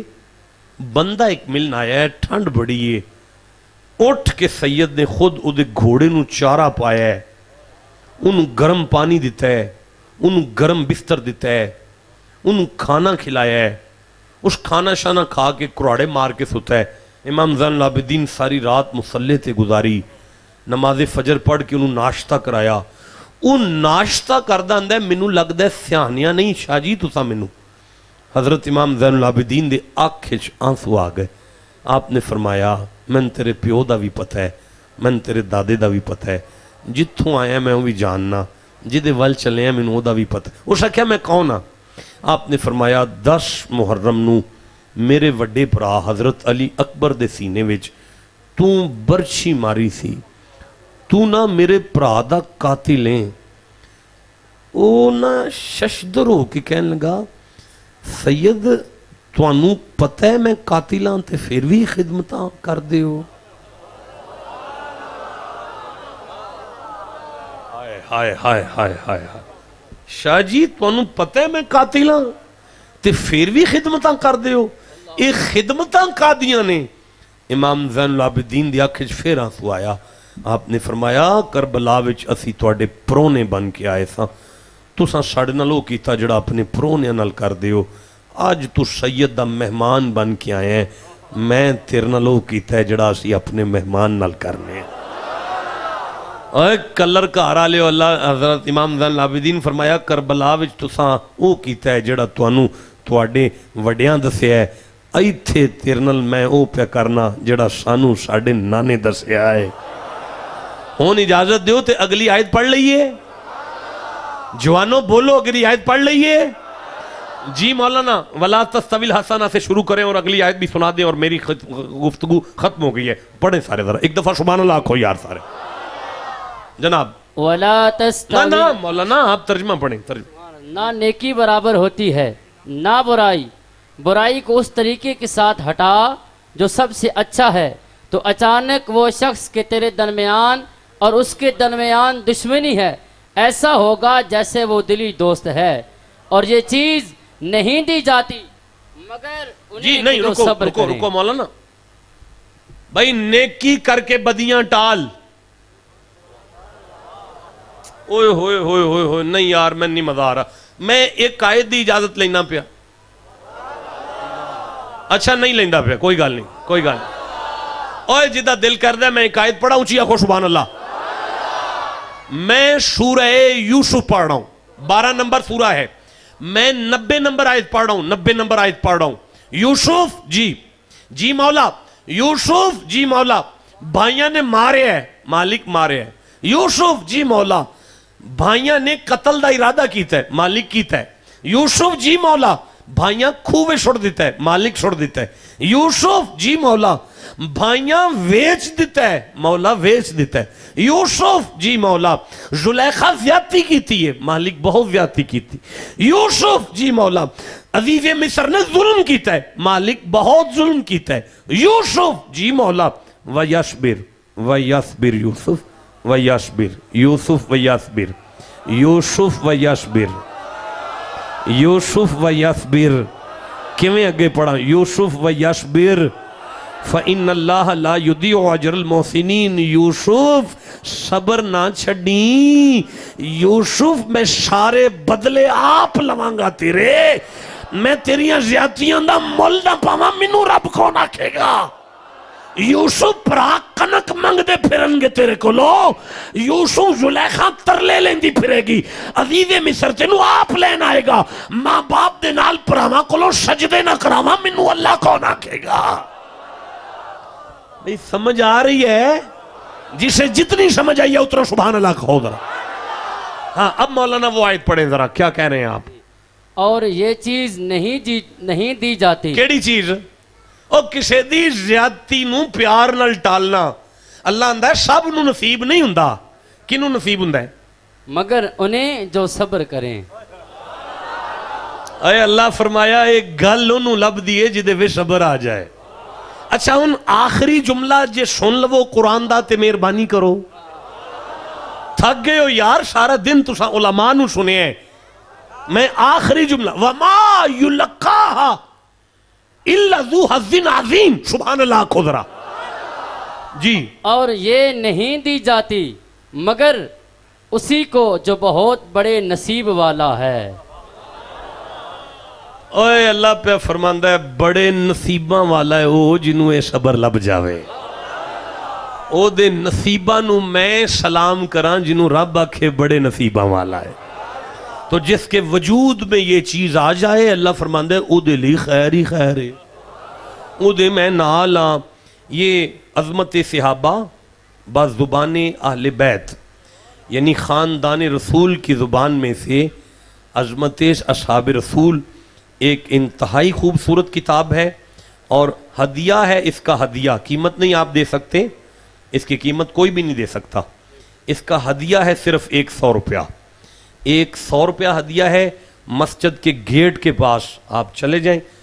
بندہ ایک ملن آیا ہے، ٹھنڈ بڑی ہے، اٹھ کے سید نے خود ادھے گھوڑے نو چارہ پایا ہے، انہوں گرم پانی دیتا ہے، انہوں گرم بستر دیتا ہے، انہوں کھانا کھلایا ہے، اس کھانا شانا کھا کے کراڑے مار کے سوتا ہے۔ امام زین العابدین ساری رات مصلی تے گزاری، نماز فجر پڑھ کے انہوں ناشتہ کرایا، وہ ناشتہ کردا ہوندا ہے مینوں لگدا ہے سیانیاں نہیں شاہ جی تساں مینوں. حضرت امام زین العابدین دے آنکھ وچ آنسو آ گئے. آپ نے فرمایا مین تیرے پیو دا بھی پتہ ہے, مین تیرے دادے دا بھی پتہ ہے, جتھوں آیا میں وہ بھی جاننا, جدے ول چلے ہیں مینوں دا بھی پتہ. اس آکھیا میں کون ہاں؟ آپ نے فرمایا 10 محرم نو میرے وڈے بھرا حضرت علی اکبر دے سینے وچ تو برچھی ماری سی, تو نہ میرے بھرا دا قاتل ہیں. او نہ ششدر ہو کے کہنے لگا سید تانوں پتہ ہے میں قاتلاں تے پھر بھی خدمتاں کر دے ہو. ہائے ہائے ہائے ہائے ہائے شاہ جی تانوں پتہ ہے میں قاتلاں تے پھر بھی خدمتاں کر دے ہو. یہ خدمتاں قادیاں نے. امام زین العابدین دی آنکھ وچ پھر آنسو آیا. آپ نے فرمایا کربلا وچ اسی تواڈے پرونے بن کے آئے ساں, تساں ساڈے نال او کیتا جڑا اپنے پرونیاں نال کر دیو. اج تو سید دا مہمان بن کے آئے ہیں, میں تیرے نال او کیتا ہے جڑا اسی اپنے مہمان نال کرنے ہیں. اے کلر گھر والے اللہ حضرت امام زین العابدین فرمایا کربلا وچ تساں او کیتا ہے جڑا تانوں تواڈے وڈیاں دسیا ہے, ایتھے تیرے نال میں او پیا کرنا جڑا سانوں ساڈے نانے دسیا ہے. ہون اجازت دیو تے اگلی آیت پڑھ لئیے. جوانوں بولو اگلی آیت پڑھ لئیے. جی مولانا ولا تستوی الحسنہ سے شروع کریں اور اگلی آیت بھی سنا دیں اور میری گفتگو ختم ہو گئی ہے. پڑھیں سارے ذرا ایک دفعہ سبحان اللہ کھو یار سارے جناب. ولا تستوی نہ مولانا آپ ترجمہ پڑھیں. ترجمہ نہ نیکی برابر ہوتی ہے نہ برائی, برائی کو اس طریقے کے ساتھ ہٹا جو سب سے اچھا ہے, تو اچانک وہ شخص کے تیرے درمیان اور اس کے درمیان دشمنی ہے, ایسا ہوگا جیسے وہ دلی دوست ہے, اور یہ چیز نہیں دی جاتی مگر جی انہیں نہیں جو رکو صبر رکو کریں. رکو مولانا بھائی نیکی کر کے بدیاں ٹال. اوئے ہوئے ہوئے ہوئے ہوئے نہیں یار میں نہیں مزہ آ رہا. میں ایک قائد دی اجازت لینا پیا. اچھا نہیں لینا پیا کوئی گل نہیں کوئی گل نہیں. اوئے جدہ دل کر دے میں ایک قائد پڑھا اونچی آخو سبحان اللہ. میں سورہ یوسف پڑھ رہا ہوں 12 نمبر سورہ ہے. میں 90 نمبر آیت پڑھ رہا ہوں 90 نمبر آیت پڑھ رہا ہوں. یوسف جی مولا یوسف جی مولا بھائیاں نے مارے ہے مالک مارے ہے. یوسف جی مولا بھائیاں نے قتل دا ارادہ کیتا ہے مالک کیتا ہے. یوسف جی مولا بھائیاں کھوے چھوڑ دیتا ہے مالک چھوڑ دیتا ہے. یوسف جی مولا بھائیاں ویچ دیتا ہے مولا ویچ دیتا ہے. یوسف جی مولا زلیخا زیادتی کیتی ہے مالک بہت زیادتی کیتی. یوسف جی مولا عزیز مصر نے ظلم کیتا ہے مالک بہت ظلم کیتا ہے. یوسف جی مولا ویصبر ویصبر یوسف ویصبر یوسف ویصبر یوسف ویصبر یوسف ویصبر. کیویں اگے پڑھا یوسف ویصبر فَإِنَّ اللَّهَ لَا يُضِيعُ أَجْرَ الْمُحْسِنِينَ. یوسف صبر نہ چھڑی. یوسف میں سارے بدلے آپ لواں گا تیرے. میں تیریاں زیادتیاں دا مول نہ پاواں مینوں رب کون آکھے گا. یوسف پرا کنک منگ دے پھرن گے تیرے کو لو. یوسف زلیخا ترلے لیندی پھرے گی. عزیز مصر تینوں آپ لین آئے گا. ماں باپ دے نال پراواں کو لو سجدے نہ کراواں مینوں اللہ کون آکھے گا. نہیں سمجھ آ رہی ہے؟ جسے جتنی سمجھ آئی ہے اتنا سبحان اللہ کہو ذرا. ہاں اب مولانا وہ آیت پڑھیں ذرا کیا کہہ رہے ہیں آپ. اور یہ چیز نہیں دی جاتی. کیڑی چیز؟ او کسے دی زیادتی نو پیار نال ٹالنا. اللہ اندہ ہے سب نو نصیب نہیں ہندہ. کنو نصیب ہندہ ہے؟ مگر انہیں جو صبر کریں. اے اللہ فرمایا ایک گل انہوں لب دیئے جدے وے صبر آ جائے. اچھا ان آخری جملہ جے سن لو قرآن دا تے مہربانی کرو. تھک گئے ہو یار سارا دن تسا علماء نو سنے ہیں. میں آخری جملہ وَمَا يُلَقَّاهَا إِلَّا ذُو حَظٍّ عَظِيمٍ. سبحان اللہ کو ذرا جی. اور یہ نہیں دی جاتی مگر اسی کو جو بہت بڑے نصیب والا ہے. اوے اللہ پہ فرماندہ ہے بڑے نصیباں والا ہے وہ جنہوں اے صبر لب جاوے. او دے نصیبہ نو میں سلام کران جنہوں رب آکھے بڑے نصیبہ والا ہے. تو جس کے وجود میں یہ چیز آ جائے اللہ فرماندے او دے لی خیر ہی خیر ہے. او دے میں نالا یہ عظمت صحابہ با زبان اہل بیت یعنی خاندان رسول کی زبان میں سے عظمت اصحاب رسول ایک انتہائی خوبصورت کتاب ہے اور ہدیہ ہے. اس کا ہدیہ قیمت نہیں آپ دے سکتے, اس کی قیمت کوئی بھی نہیں دے سکتا. اس کا ہدیہ ہے صرف 100 روپیہ. 100 روپیہ ہدیہ ہے. مسجد کے گیٹ کے پاس آپ چلے جائیں,